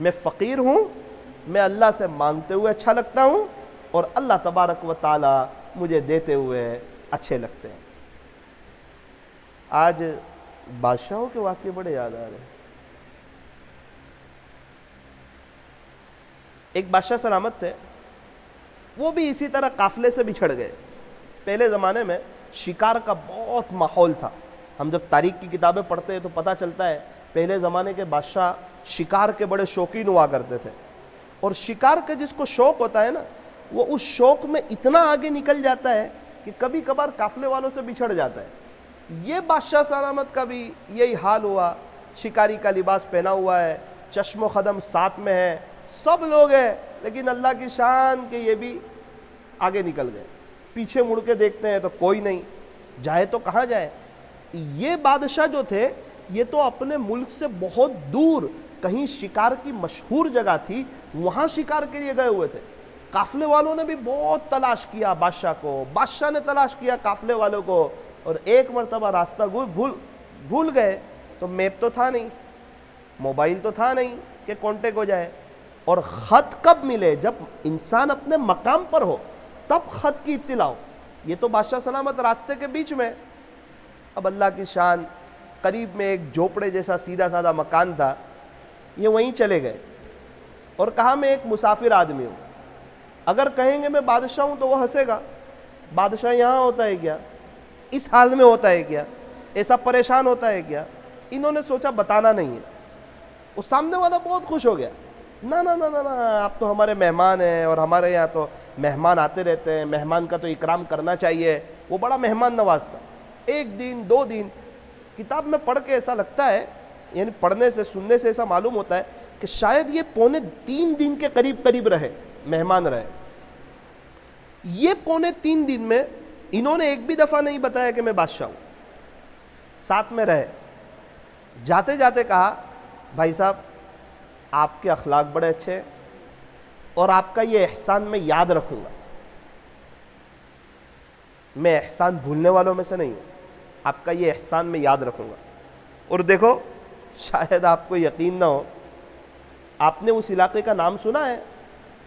میں فقیر ہوں, میں اللہ سے مانگتے ہوئے اچھا لگتا ہوں, اور اللہ تبارک و تعالی مجھے دیتے ہوئے اچھے لگتے ہیں. آج بادشاہوں کے واقعے بڑے یاد آ رہے ہیں. ایک بادشاہ سلامت تھے, وہ بھی اسی طرح قافلے سے بچھڑ گئے. پہلے زمانے میں شکار کا بہت ماحول تھا. ہم جب تاریخ کی کتابیں پڑھتے ہیں تو پتہ چلتا ہے پہلے زمانے کے بادشاہ شکار کے بڑے شوقین ہوا کرتے تھے, اور شکار کا جس کو شوق ہوتا ہے نا, وہ اس شوق میں اتنا آگے نکل جاتا ہے کہ کبھی کبھار قافلے والوں سے بچھڑ جاتا ہے. یہ بادشاہ سلامت کا بھی یہی حال ہوا. شکاری کا لباس پہنا ہوا ہے, چشم و خدم ساتھ میں ہے, سب لوگ ہیں, لیکن اللہ کی شان کہ یہ بھی آگے نکل گئے. پیچھے مڑ کے دیکھتے ہیں تو کوئی نہیں, جائے تو کہاں جائے. یہ بادشاہ جو تھے یہ تو اپنے ملک سے بہت دور کہیں شکار کی مشہور جگہ تھی, وہاں شکار کے لیے گئے ہوئے تھے. قافلے والوں نے بھی بہت تلاش کیا بادشاہ کو, بادشاہ نے تلاش کیا قافلے والوں کو, اور ایک مرتبہ راستہ بھول گئے. تو میپ تو تھا نہیں, موبائل تو تھا نہیں کہ کانٹیکٹ ہو جائے. اور خط کب ملے؟ جب انسان اپنے مقام پر ہو تب خط کی اطلاع ہو. یہ تو بادشاہ سلامت راستے کے بیچ میں. اب اللہ کی شان, قریب میں ایک جھوپڑے جیسا سیدھا سادہ مکان تھا, یہ وہیں چلے گئے اور کہا میں ایک مسافر آدمی ہوں. اگر کہیں گے میں بادشاہ ہوں تو وہ ہنسے گا, بادشاہ یہاں ہوتا ہے کیا, اس حال میں ہوتا ہے کیا, ایسا پریشان ہوتا ہے کیا. انہوں نے سوچا بتانا نہیں ہے. وہ سامنے والا بہت خوش ہو گیا, نا نا نا نا آپ تو ہمارے مہمان ہیں, اور ہمارے یہاں تو مہمان آتے رہتے ہیں, مہمان کا تو اکرام کرنا چاہیے. وہ بڑا مہمان نواز تھا. 1 دن 2 دن کتاب میں پڑھ کے ایسا لگتا ہے, یعنی پڑھنے سے سننے سے ایسا معلوم ہوتا ہے کہ شاید یہ 2.25 دن کے قریب رہے, مہمان رہے. یہ 2.25 دن میں انہوں نے ایک بھی دفعہ نہیں بتایا کہ میں بادشاہ ہوں. ساتھ میں رہے. جاتے جاتے کہا بھائی صاحب آپ کے اخلاق بڑے اچھے ہیں, اور آپ کا یہ احسان میں یاد رکھوں گا. میں احسان بھولنے والوں میں سے نہیں ہوں, آپ کا یہ احسان میں یاد رکھوں گا. اور دیکھو شاید آپ کو یقین نہ ہو, آپ نے اس علاقے کا نام سنا ہے؟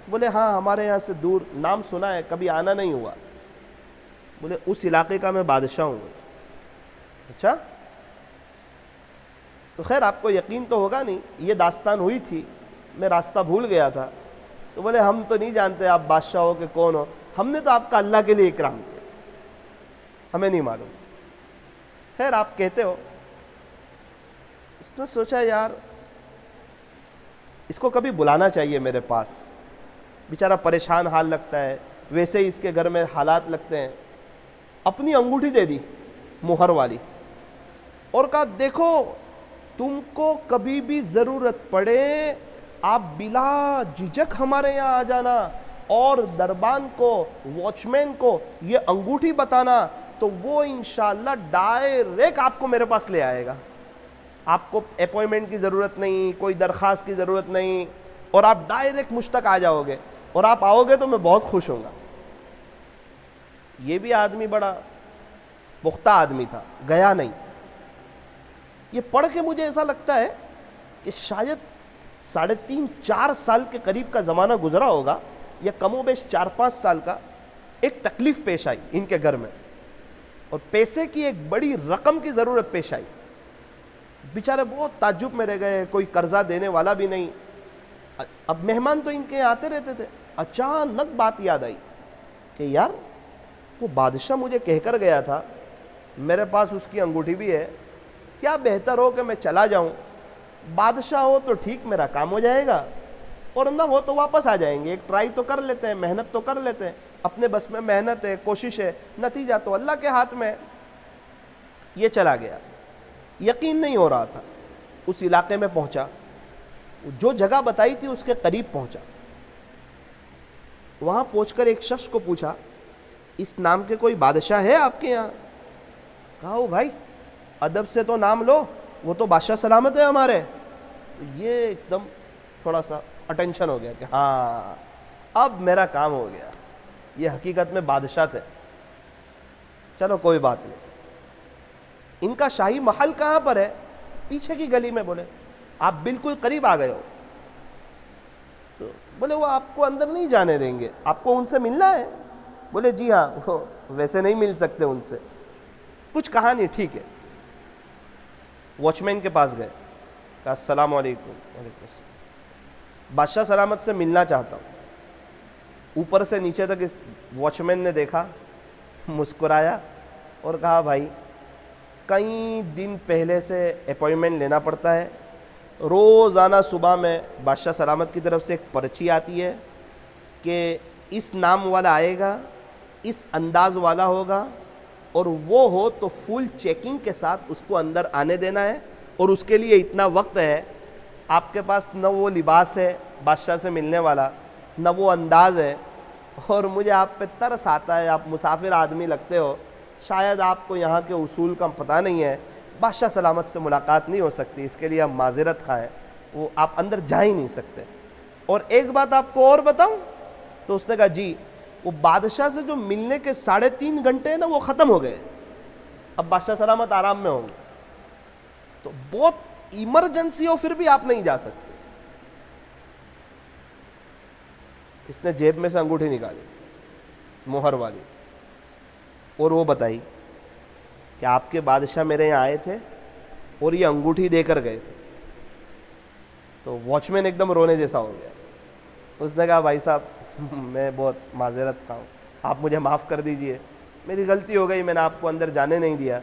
بولے ہاں ہمارے یہاں سے دور نام سنا ہے, کبھی آنا نہیں ہوا. بولے اس علاقے کا میں بادشاہ ہوں. اچھا, تو خیر آپ کو یقین تو ہوگا نہیں, یہ داستان ہوئی تھی, میں راستہ بھول گیا تھا. تو بولے ہم تو نہیں جانتے آپ بادشاہ ہو کہ کون ہو, ہم نے تو آپ کا اللہ کے لیے اکرام کیا, ہمیں نہیں معلوم. خیر آپ کہتے ہو. اس نے سوچا یار اس کو کبھی بلانا چاہیے میرے پاس, بیچارہ پریشان حال لگتا ہے, ویسے ہی اس کے گھر میں حالات لگتے ہیں. اپنی انگوٹھی دے دی مہر والی, اور کہا دیکھو تم کو کبھی بھی ضرورت پڑے آپ بلا جھجک ہمارے یہاں آ جانا, اور دربان کو, واچ مین کو یہ انگوٹھی بتانا, تو وہ انشاءاللہ ڈائریکٹ آپ کو میرے پاس لے آئے گا. آپ کو اپوائنٹمنٹ کی ضرورت نہیں, کوئی درخواست کی ضرورت نہیں, اور آپ ڈائریکٹ مجھ تک آ جاؤ گے. اور آپ آؤ گے تو میں بہت خوش ہوں گا۔ یہ بھی آدمی بڑا پختہ آدمی تھا، گیا نہیں۔ یہ پڑھ کے مجھے ایسا لگتا ہے کہ شاید 3.5-4 سال کے قریب کا زمانہ گزرا ہوگا، یا کم و بیش 4-5 سال کا۔ ایک تکلیف پیش آئی ان کے گھر میں، اور پیسے کی ایک بڑی رقم کی ضرورت پیش آئی۔ بیچارے بہت تعجب میں رہ گئے، کوئی قرضہ دینے والا بھی نہیں۔ اب مہمان تو ان کے آتے رہتے تھے، اچانک بات یاد آئی کہ یار وہ بادشاہ مجھے کہہ کر گیا تھا، میرے پاس اس کی انگوٹھی بھی ہے، کیا بہتر ہو کہ میں چلا جاؤں؟ بادشاہ ہو تو ٹھیک میرا کام ہو جائے گا، اور نہ ہو تو واپس آ جائیں گے، ایک ٹرائی تو کر لیتے ہیں، محنت تو کر لیتے ہیں، اپنے بس میں محنت ہے، کوشش ہے، نتیجہ تو اللہ کے ہاتھ میں۔ یہ چلا گیا، یقین نہیں ہو رہا تھا۔ اس علاقے میں پہنچا، جو جگہ بتائی تھی اس کے قریب پہنچا۔ وہاں پہنچ کر ایک شخص کو پوچھا، اس نام کے کوئی بادشاہ ہے آپ کے یہاں؟ کہا او بھائی ادب سے تو نام لو، وہ تو بادشاہ سلامت ہے ہمارے۔ یہ ایک دم تھوڑا سا اٹینشن ہو گیا کہ ہاں اب میرا کام ہو گیا، یہ حقیقت میں بادشاہ تھے۔ چلو کوئی بات نہیں۔ ان کا شاہی محل کہاں پر ہے؟ پیچھے کی گلی میں۔ بولے آپ بالکل قریب آ گئے ہو۔ تو بولے وہ آپ کو اندر نہیں جانے دیں گے، آپ کو ان سے ملنا ہے؟ بولے جی ہاں، وہ ویسے نہیں مل سکتے ان سے۔ کچھ کہا نہیں، ٹھیک ہے۔ واچ مین کے پاس گئے، کہا السلام علیکم۔ وعلیکم السلام، بادشاہ سلامت سے ملنا چاہتا ہوں۔ اوپر سے نیچے تک اس واچ مین نے دیکھا، مسکرایا اور کہا بھائی کئی دن پہلے سے اپوائنٹمنٹ لینا پڑتا ہے، روزانہ صبح میں بادشاہ سلامت کی طرف سے ایک پرچی آتی ہے کہ اس نام والا آئے گا، اس انداز والا ہوگا، اور وہ ہو تو فل چیکنگ کے ساتھ اس کو اندر آنے دینا ہے، اور اس کے لیے اتنا وقت ہے۔ آپ کے پاس نہ وہ لباس ہے بادشاہ سے ملنے والا، نہ وہ انداز ہے، اور مجھے آپ پہ ترس آتا ہے، آپ مسافر آدمی لگتے ہو، شاید آپ کو یہاں کے اصول کا پتہ نہیں ہے، بادشاہ سلامت سے ملاقات نہیں ہو سکتی، اس کے لیے ہم معذرت خواہیں، وہ آپ اندر جا ہی نہیں سکتے۔ اور ایک بات آپ کو اور بتاؤں؟ تو اس نے کہا جی، وہ بادشاہ سے جو ملنے کے 3.5 گھنٹے ہیں نا وہ ختم ہو گئے، اب بادشاہ سلامت آرام میں ہوں گے۔ تو بہت ایمرجنسی ہو پھر بھی آپ نہیں جا سکتے۔ اس نے جیب میں سے انگوٹھی نکالی، مہر والی، اور وہ بتائی کہ آپ کے بادشاہ میرے یہاں آئے تھے اور یہ انگوٹھی دے کر گئے تھے۔ تو واچ مین ایک دم رونے جیسا ہو گیا۔ اس نے کہا بھائی صاحب میں بہت معذرت خواہ ہوں، آپ مجھے معاف کر دیجئے، میری غلطی ہو گئی، میں نے آپ کو اندر جانے نہیں دیا،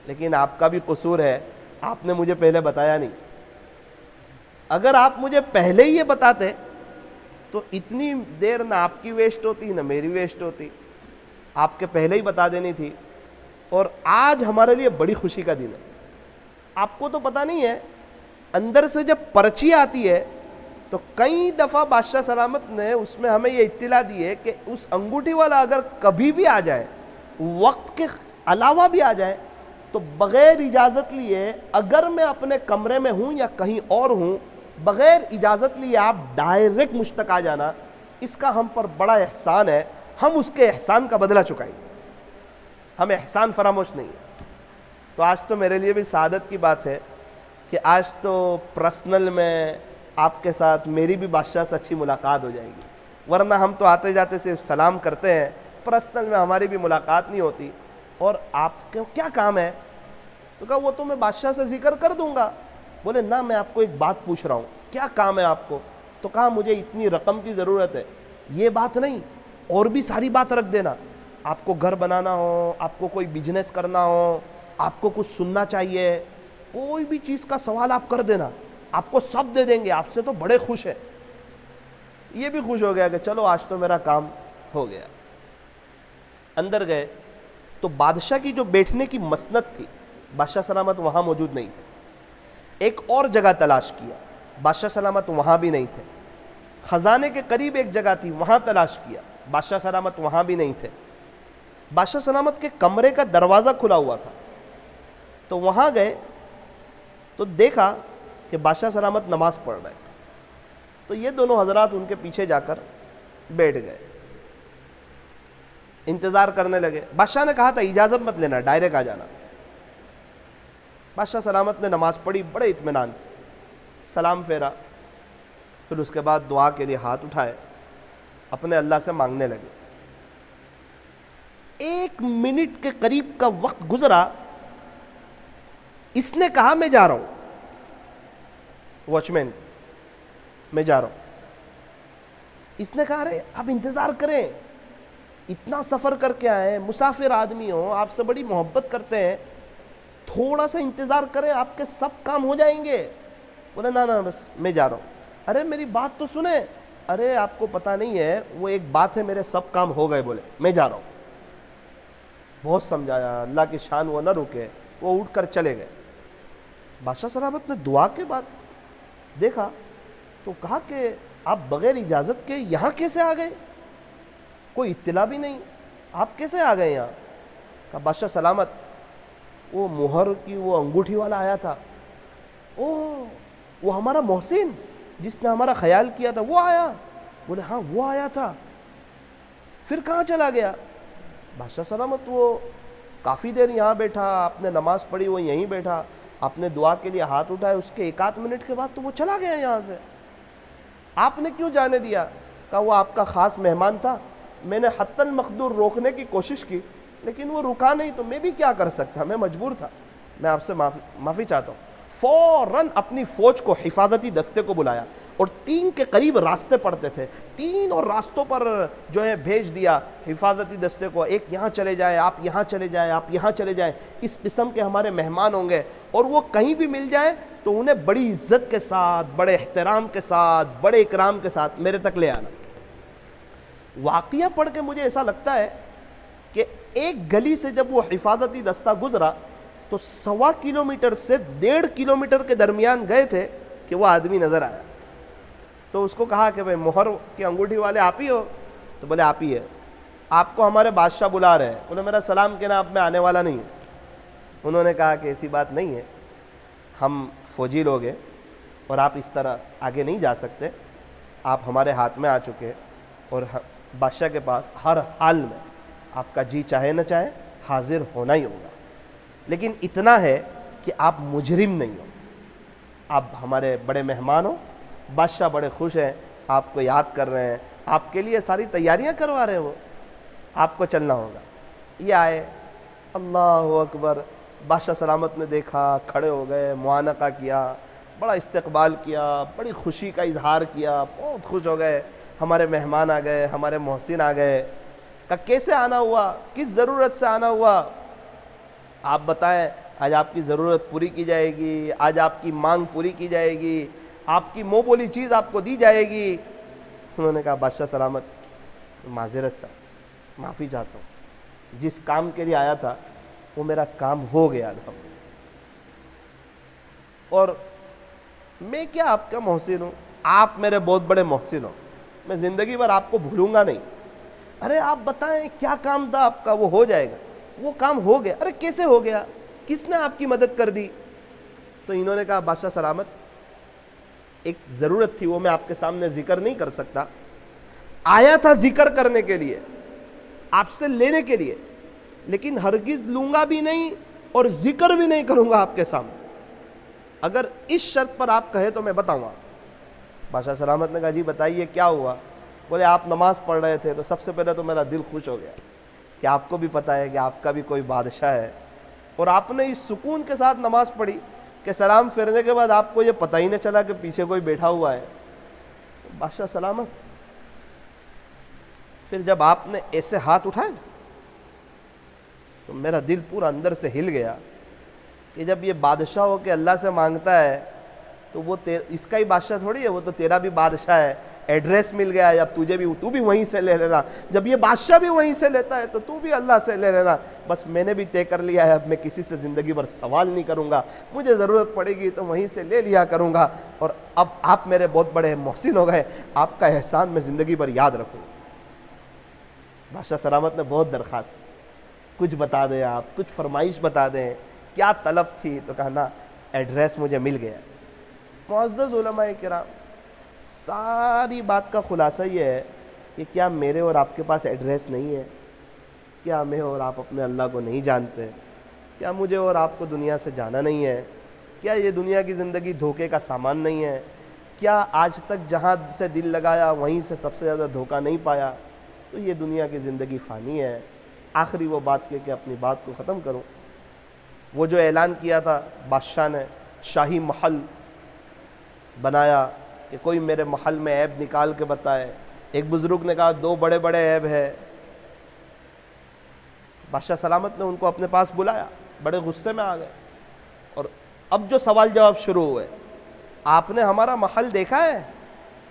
لیکن آپ کا بھی قصور ہے، آپ نے مجھے پہلے بتایا نہیں۔ اگر آپ مجھے پہلے ہی یہ بتاتے تو اتنی دیر نہ آپ کی ویسٹ ہوتی نہ میری ویسٹ ہوتی، آپ کے پہلے ہی بتا دینی تھی۔ اور آج ہمارے لیے بڑی خوشی کا دن ہے۔ آپ کو تو پتہ نہیں ہے، اندر سے جب پرچی آتی ہے تو کئی دفعہ بادشاہ سلامت نے اس میں ہمیں یہ اطلاع دی ہے کہ اس انگوٹھی والا اگر کبھی بھی آ جائے، وقت کے علاوہ بھی آ جائے، تو بغیر اجازت لیے، اگر میں اپنے کمرے میں ہوں یا کہیں اور ہوں، بغیر اجازت لیے آپ ڈائریکٹ مجھ تک آ جانا، اس کا ہم پر بڑا احسان ہے، ہم اس کے احسان کا بدلہ چکائیں گے، ہمیں احسان فراموش نہیں ہے۔ تو آج تو میرے لیے بھی سعادت کی بات ہے کہ آج تو پرسنل میں آپ کے ساتھ میری بھی بادشاہ سے اچھی ملاقات ہو جائے گی، ورنہ ہم تو آتے جاتے صرف سلام کرتے ہیں، پرسنل میں ہماری بھی ملاقات نہیں ہوتی۔ اور آپ کو کیا کام ہے؟ تو کہا وہ تو میں بادشاہ سے ذکر کر دوں گا۔ بولے نہ، میں آپ کو ایک بات پوچھ رہا ہوں، کیا کام ہے آپ کو؟ تو کہا مجھے اتنی رقم کی ضرورت ہے۔ یہ بات نہیں، اور بھی ساری بات رکھ دینا، آپ کو گھر بنانا ہو، آپ کو کوئی بزنس کرنا ہو، آپ کو کچھ سننا چاہیے، کوئی بھی چیز کا سوال آپ کر دینا، آپ کو سب دے دیں گے، آپ سے تو بڑے خوش ہیں۔ یہ بھی خوش ہو گیا کہ چلو آج تو میرا کام ہو گیا۔ اندر گئے تو بادشاہ کی جو بیٹھنے کی مسند تھی، بادشاہ سلامت وہاں موجود نہیں تھے۔ ایک اور جگہ تلاش کیا، بادشاہ سلامت وہاں بھی نہیں تھے۔ خزانے کے قریب ایک جگہ تھی، وہاں تلاش کیا، بادشاہ سلامت وہاں بھی نہیں تھے۔ بادشاہ سلامت کے کمرے کا دروازہ کھلا ہوا تھا، تو وہاں گئے تو دیکھا کہ بادشاہ سلامت نماز پڑھ رہے۔ تو یہ دونوں حضرات ان کے پیچھے جا کر بیٹھ گئے، انتظار کرنے لگے۔ بادشاہ نے کہا تھا اجازت مت لینا، ڈائریکٹ آ جانا۔ بادشاہ سلامت نے نماز پڑھی بڑے اطمینان سے، سلام پھیرا، پھر اس کے بعد دعا کے لیے ہاتھ اٹھائے، اپنے اللہ سے مانگنے لگے۔ 1 منٹ کے قریب کا وقت گزرا، اس نے کہا میں جا رہا ہوں، واچ مین میں جا رہا ہوں۔ اس نے کہا ارے آپ انتظار کریں، اتنا سفر کر کے آئے، مسافر آدمی ہو، آپ سے بڑی محبت کرتے ہیں، تھوڑا سا انتظار کریں، آپ کے سب کام ہو جائیں گے۔ بولے نا بس میں جا رہا ہوں۔ ارے میری بات تو سنیں۔ ارے آپ کو پتہ نہیں ہے، وہ ایک بات ہے، میرے سب کام ہو گئے، بولے میں جا رہا ہوں۔ بہت سمجھایا، اللہ کی شان وہ نہ رکے، وہ اٹھ کر چلے گئے۔ بادشاہ سلامت نے دعا کے بعد دیکھا تو کہا کہ آپ بغیر اجازت کے یہاں کیسے آ گئے؟ کوئی اطلاع بھی نہیں، آپ کیسے آ گئے یہاں؟ کہا بادشاہ سلامت وہ مہر کی وہ انگوٹھی والا آیا تھا۔ اوہ وہ ہمارا محسن جس نے ہمارا خیال کیا تھا وہ آیا؟ بولے ہاں وہ آیا تھا۔ پھر کہاں چلا گیا؟ بادشاہ سلامت وہ کافی دیر یہاں بیٹھا، آپ نے نماز پڑھی وہ یہیں بیٹھا، آپ نے دعا کے لیے ہاتھ اٹھائے، اس کے 1 منٹ کے بعد تو وہ چلا گیا یہاں سے۔ آپ نے کیوں جانے دیا؟ کہا وہ آپ کا خاص مہمان تھا، میں نے حتی المقدور روکنے کی کوشش کی لیکن وہ رکا نہیں، تو میں بھی کیا کر سکتا، میں مجبور تھا، میں آپ سے معافی چاہتا ہوں۔ فوراً اپنی فوج کو، حفاظتی دستے کو بلایا، اور 3 کے قریب راستے پڑتے تھے، 3 اور راستوں پر جو ہے بھیج دیا حفاظتی دستے کو، ایک یہاں چلے جائے، آپ یہاں چلے جائیں، آپ یہاں چلے جائیں، اس قسم کے ہمارے مہمان ہوں گے، اور وہ کہیں بھی مل جائیں تو انہیں بڑی عزت کے ساتھ، بڑے احترام کے ساتھ، بڑے اکرام کے ساتھ میرے تک لے آنا۔ واقعہ پڑھ کے مجھے ایسا لگتا ہے کہ ایک گلی سے جب وہ حفاظتی دستہ گزرا تو 1.25 کلومیٹر سے 1.5 کلومیٹر کے درمیان گئے تھے کہ وہ آدمی نظر آیا۔ تو اس کو کہا کہ بھئی مہر کی انگوٹھی والے آپ ہی ہو؟ تو بولے آپ ہی ہے، آپ کو ہمارے بادشاہ بلا رہے ہیں۔ انہوں نے میرا سلام کہنا، اب میں آنے والا نہیں ہوں۔ انہوں نے کہا کہ ایسی بات نہیں ہے، ہم فوجی لوگ ہیں اور آپ اس طرح آگے نہیں جا سکتے، آپ ہمارے ہاتھ میں آ چکے، اور بادشاہ کے پاس ہر حال میں آپ کا جی چاہے نہ چاہے حاضر ہونا ہی ہوگا، لیکن اتنا ہے کہ آپ مجرم نہیں ہو، آپ ہمارے بڑے مہمان ہو، بادشاہ بڑے خوش ہیں، آپ کو یاد کر رہے ہیں، آپ کے لیے ساری تیاریاں کروا رہے ہیں، وہ آپ کو چلنا ہوگا۔ یہ آئے، اللہ اکبر، بادشاہ سلامت نے دیکھا، کھڑے ہو گئے، معانقہ کیا، بڑا استقبال کیا، بڑی خوشی کا اظہار کیا، بہت خوش ہو گئے، ہمارے مہمان آ گئے، ہمارے محسن آ گئے۔ کہ کیسے آنا ہوا، کس ضرورت سے آنا ہوا، آپ بتائیں، آج آپ کی ضرورت پوری کی جائے گی، آج آپ کی مانگ پوری کی جائے گی، آپ کی منہ بولی چیز آپ کو دی جائے گی۔ انہوں نے کہا بادشاہ سلامت معذرت چاہتا، معافی چاہتا ہوں، جس کام کے لیے آیا تھا وہ میرا کام ہو گیا الحمدللہ، اور میں کیا آپ کا محسن ہوں، آپ میرے بہت بڑے محسن ہو، میں زندگی بھر آپ کو بھولوں گا نہیں۔ ارے آپ بتائیں کیا کام تھا آپ کا، وہ ہو جائے گا۔ وہ کام ہو گیا۔ ارے کیسے ہو گیا، کس نے آپ کی مدد کر دی؟ تو انہوں نے کہا بادشاہ سلامت ایک ضرورت تھی، وہ میں آپ کے سامنے ذکر نہیں کر سکتا، آیا تھا ذکر کرنے کے لیے، آپ سے لینے کے لیے، لیکن ہرگز لوں گا بھی نہیں اور ذکر بھی نہیں کروں گا آپ کے سامنے، اگر اس شرط پر آپ کہے تو میں بتاؤں گا۔ بادشاہ سلامت نے کہا جی بتائیے کیا ہوا؟ بولے آپ نماز پڑھ رہے تھے تو سب سے پہلے تو میرا دل خوش ہو گیا کہ آپ کو بھی پتہ ہے کہ آپ کا بھی کوئی بادشاہ ہے، اور آپ نے اس سکون کے ساتھ نماز پڑھی کہ سلام پھیرنے کے بعد آپ کو یہ پتہ ہی نہیں چلا کہ پیچھے کوئی بیٹھا ہوا ہے۔ بادشاہ سلامت پھر جب آپ نے ایسے ہاتھ اٹھائے تو میرا دل پورا اندر سے ہل گیا کہ جب یہ بادشاہ ہو کے اللہ سے مانگتا ہے تو وہ اس کا ہی بادشاہ تھوڑی ہے، وہ تو تیرا بھی بادشاہ ہے، ایڈریس مل گیا ہے، اب تو بھی وہیں سے لے لینا، جب یہ بادشاہ بھی وہیں سے لیتا ہے تو بھی اللہ سے لے لینا، بس میں نے بھی طے کر لیا ہے، اب میں کسی سے زندگی بھر سوال نہیں کروں گا، مجھے ضرورت پڑے گی تو وہیں سے لے لیا کروں گا، اور اب آپ میرے بہت بڑے محسن ہو گئے، آپ کا احسان میں زندگی بھر یاد رکھوں گا۔ بادشاہ سلامت نے بہت درخواست، کچھ بتا دیں، آپ کچھ فرمائش بتا دیں، کیا طلب تھی؟ تو کہنا ایڈریس مجھے مل گیا۔ معزز علماء کرام، ساری بات کا خلاصہ یہ ہے کہ کیا میرے اور آپ کے پاس ایڈریس نہیں ہے؟ کیا میں اور آپ اپنے اللہ کو نہیں جانتے؟ کیا مجھے اور آپ کو دنیا سے جانا نہیں ہے؟ کیا یہ دنیا کی زندگی دھوکے کا سامان نہیں ہے؟ کیا آج تک جہاں سے دل لگایا وہیں سے سب سے زیادہ دھوکہ نہیں پایا؟ تو یہ دنیا کی زندگی فانی ہے۔ آخری وہ بات کہ اپنی بات کو ختم کروں، وہ جو اعلان کیا تھا بادشاہ نے، شاہی محل بنایا کہ کوئی میرے محل میں عیب نکال کے بتائے۔ ایک بزرگ نے کہا 2 بڑے بڑے عیب ہے۔ بادشاہ سلامت نے ان کو اپنے پاس بلایا، بڑے غصے میں آ گئے، اور اب جو سوال جواب شروع ہوئے، آپ نے ہمارا محل دیکھا ہے؟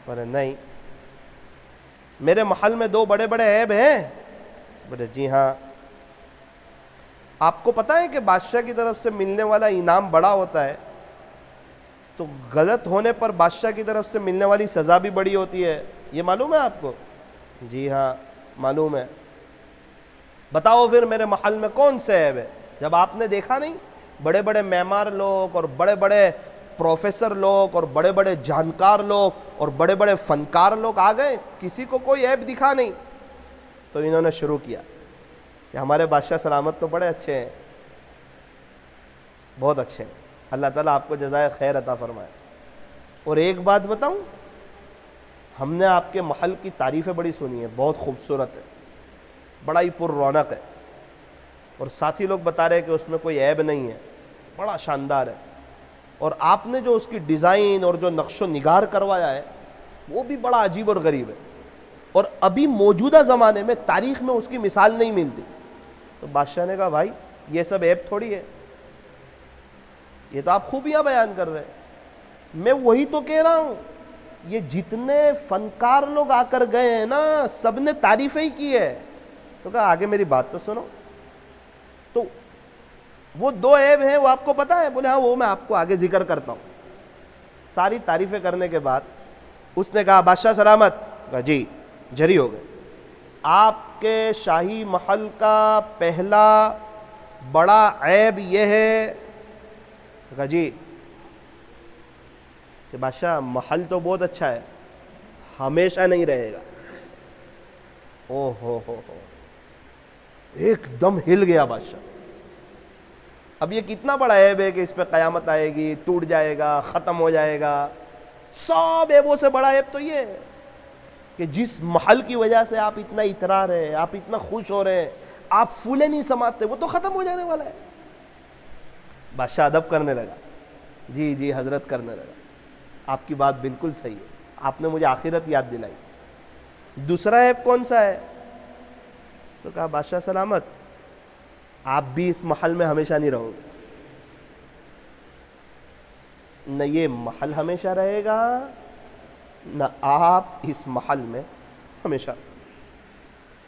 بولے نہیں۔ میرے محل میں 2 بڑے بڑے عیب ہیں؟ بولے جی ہاں۔ آپ کو پتا ہے کہ بادشاہ کی طرف سے ملنے والا انعام بڑا ہوتا ہے، تو غلط ہونے پر بادشاہ کی طرف سے ملنے والی سزا بھی بڑی ہوتی ہے، یہ معلوم ہے آپ کو؟ جی ہاں معلوم ہے۔ بتاؤ پھر میرے محل میں کون سے عیب ہے؟ جب آپ نے دیکھا نہیں، بڑے بڑے معمار لوگ اور بڑے بڑے پروفیسر لوگ اور بڑے بڑے جانکار لوگ اور بڑے بڑے فنکار لوگ آ گئے، کسی کو کوئی عیب دکھا نہیں۔ تو انہوں نے شروع کیا کہ ہمارے بادشاہ سلامت تو بڑے اچھے ہیں، بہت اچھے ہیں، اللہ تعالیٰ آپ کو جزائے خیر عطا فرمائے۔ اور ایک بات بتاؤں، ہم نے آپ کے محل کی تعریفیں بڑی سنی ہیں، بہت خوبصورت ہے، بڑا ہی پر رونق ہے، اور ساتھی لوگ بتا رہے ہیں کہ اس میں کوئی عیب نہیں ہے، بڑا شاندار ہے، اور آپ نے جو اس کی ڈیزائن اور جو نقش و نگار کروایا ہے وہ بھی بڑا عجیب اور غریب ہے، اور ابھی موجودہ زمانے میں تاریخ میں اس کی مثال نہیں ملتی۔ تو بادشاہ نے کہا بھائی یہ سب عیب تھوڑی ہے، یہ تو آپ خوبیاں بیان کر رہے ہیں، میں وہی تو کہہ رہا ہوں، یہ جتنے فنکار لوگ آ کر گئے ہیں نا سب نے تعریفیں ہی کی ہے۔ تو کہا آگے میری بات تو سنو، تو وہ 2 عیب ہیں وہ آپ کو پتا ہے؟ بولے ہاں وہ میں آپ کو آگے ذکر کرتا ہوں۔ ساری تعریفیں کرنے کے بعد اس نے کہا بادشاہ سلامت، کہا جی، جری ہو گئے، آپ کے شاہی محل کا پہلا بڑا عیب یہ ہے، کہا جی، کہ بادشاہ محل تو بہت اچھا ہے، ہمیشہ نہیں رہے گا۔ او ہو، ایک دم ہل گیا بادشاہ۔ اب یہ کتنا بڑا عیب ہے کہ اس پہ قیامت آئے گی، ٹوٹ جائے گا، ختم ہو جائے گا۔ سب عیبوں سے بڑا عیب تو یہ ہے کہ جس محل کی وجہ سے آپ اتنا اترار ہے، آپ اتنا خوش ہو رہے ہیں، آپ پھولے نہیں سماتے، وہ تو ختم ہو جانے والا ہے۔ بادشاہ ادب کرنے لگا، جی جی حضرت کرنے لگا، آپ کی بات بالکل صحیح ہے، آپ نے مجھے آخرت یاد دلائی۔ دوسرا عیب کون سا ہے؟ تو کہا بادشاہ سلامت، آپ بھی اس محل میں ہمیشہ نہیں رہو گے، نہ یہ محل ہمیشہ رہے گا نہ آپ اس محل میں ہمیشہ۔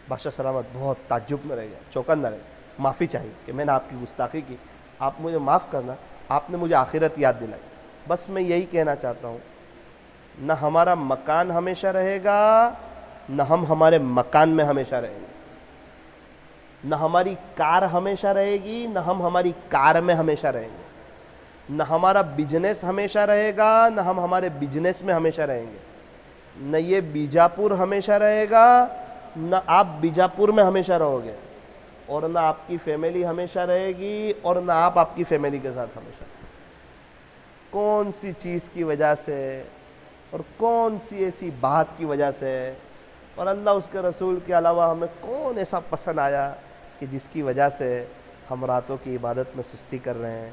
بادشاہ سلامت بہت تعجب میں رہ گیا، چوکن رہ گیا، معافی چاہیے کہ میں نے آپ کی گستاخی کی، آپ مجھے معاف کرنا، آپ نے مجھے آخرت یاد دلائی۔ بس میں یہی کہنا چاہتا ہوں، نہ ہمارا مکان ہمیشہ رہے گا نہ ہم ہمارے مکان میں ہمیشہ رہیں گے، نہ ہماری کار ہمیشہ رہے گی نہ ہم ہماری کار میں ہمیشہ رہیں گے، نہ ہمارا بزنس ہمیشہ رہے گا نہ ہم ہمارے بزنس میں ہمیشہ رہیں گے، نہ یہ بیجاپور ہمیشہ رہے گا نہ آپ بیجاپور میں ہمیشہ رہو گے، اور نہ آپ کی فیملی ہمیشہ رہے گی اور نہ آپ کی فیملی کے ساتھ ہمیشہ۔ کون سی چیز کی وجہ سے اور کون سی ایسی بات کی وجہ سے اور اللہ اس کے رسول کے علاوہ ہمیں کون ایسا پسند آیا کہ جس کی وجہ سے ہم راتوں کی عبادت میں سستی کر رہے ہیں،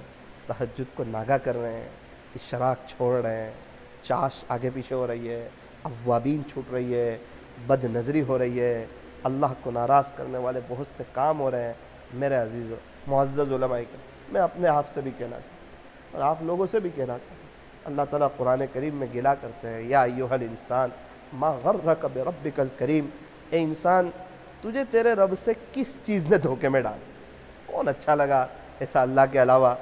تہجد کو ناگا کر رہے ہیں، اشراق چھوڑ رہے ہیں، چاش آگے پیچھے ہو رہی ہے، اوابین چھوٹ رہی ہے، بد نظری ہو رہی ہے، اللہ کو ناراض کرنے والے بہت سے کام ہو رہے ہیں۔ میرے عزیز و معزز علماء کرام، میں اپنے آپ سے بھی کہنا چاہتا ہوں اور آپ لوگوں سے بھی کہنا چاہتا ہوں، اللہ تعالیٰ قرآن کریم میں گلا کرتے ہیں، یا ایھا الانسان ما غرک بربک الکریم، اے انسان تجھے تیرے رب سے کس چیز نے دھوکے میں ڈالا؟ کون اچھا لگا ایسا اللہ کے علاوہ؟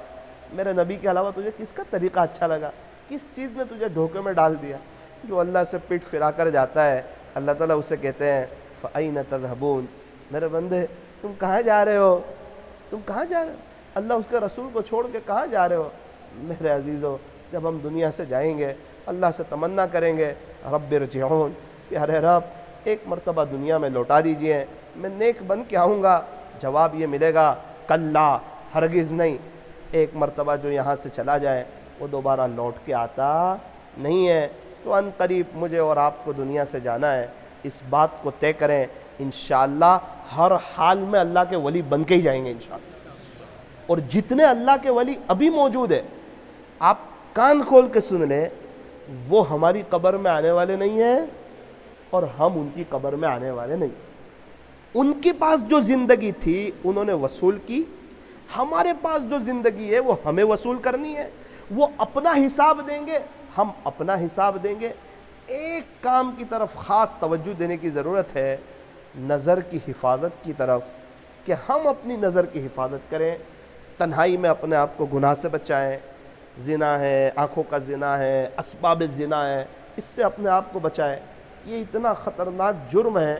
میرے نبی کے علاوہ تجھے کس کا طریقہ اچھا لگا؟ کس چیز نے تجھے دھوکے میں ڈال دیا؟ جو اللہ سے پیٹ پھرا کر جاتا ہے، اللہ تعالیٰ اسے کہتے ہیں فَأَيْنَ تَذْهَبُونَ، میرے بندے تم کہاں جا رہے ہو؟ تم کہاں جا رہے ہو؟ اللہ اس کے رسول کو چھوڑ کے کہاں جا رہے ہو؟ میرے عزیزو، جب ہم دنیا سے جائیں گے اللہ سے تمنا کریں گے رب ارجعون، پیارے رب ایک مرتبہ دنیا میں لوٹا دیجئے، میں نیک بن کے آؤں گا۔ جواب یہ ملے گا کلا، ہرگز نہیں، ایک مرتبہ جو یہاں سے چلا جائے وہ دوبارہ لوٹ کے آتا نہیں ہے۔ تو ان قریب مجھے اور آپ کو دنیا سے جانا ہے، اس بات کو طے کریں، انشاءاللہ ہر حال میں اللہ کے ولی بن کے ہی جائیں گے انشاءاللہ۔ اور جتنے اللہ کے ولی ابھی موجود ہیں، آپ کان کھول کے سن لیں، وہ ہماری قبر میں آنے والے نہیں ہیں اور ہم ان کی قبر میں آنے والے نہیں۔ ان کے پاس جو زندگی تھی انہوں نے وصول کی، ہمارے پاس جو زندگی ہے وہ ہمیں وصول کرنی ہے۔ وہ اپنا حساب دیں گے، ہم اپنا حساب دیں گے۔ ایک کام کی طرف خاص توجہ دینے کی ضرورت ہے، نظر کی حفاظت کی طرف، کہ ہم اپنی نظر کی حفاظت کریں، تنہائی میں اپنے آپ کو گناہ سے بچائیں۔ زنا ہے، آنکھوں کا زنا ہے، اسباب زنا ہے، اس سے اپنے آپ کو بچائیں۔ یہ اتنا خطرناک جرم ہے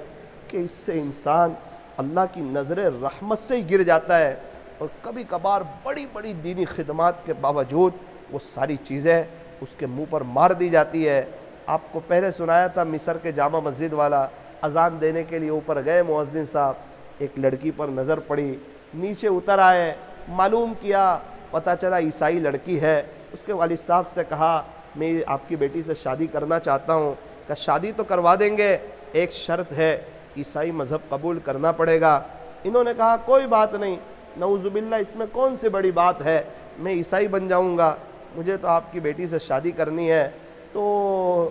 کہ اس سے انسان اللہ کی نظر رحمت سے ہی گر جاتا ہے، اور کبھی کبھار بڑی بڑی دینی خدمات کے باوجود وہ ساری چیزیں اس کے منہ پر مار دی جاتی ہے۔ آپ کو پہلے سنایا تھا مصر کے جامع مسجد والا، اذان دینے کے لیے اوپر گئے مؤذن صاحب، ایک لڑکی پر نظر پڑی، نیچے اتر آئے، معلوم کیا، پتہ چلا عیسائی لڑکی ہے۔ اس کے والد صاحب سے کہا میں آپ کی بیٹی سے شادی کرنا چاہتا ہوں، کہ شادی تو کروا دیں گے، ایک شرط ہے، عیسائی مذہب قبول کرنا پڑے گا۔ انہوں نے کہا کوئی بات نہیں، نعوذ باللہ، اس میں کون سی بڑی بات ہے، میں عیسائی بن جاؤں گا، مجھے تو آپ کی بیٹی سے شادی کرنی ہے۔ تو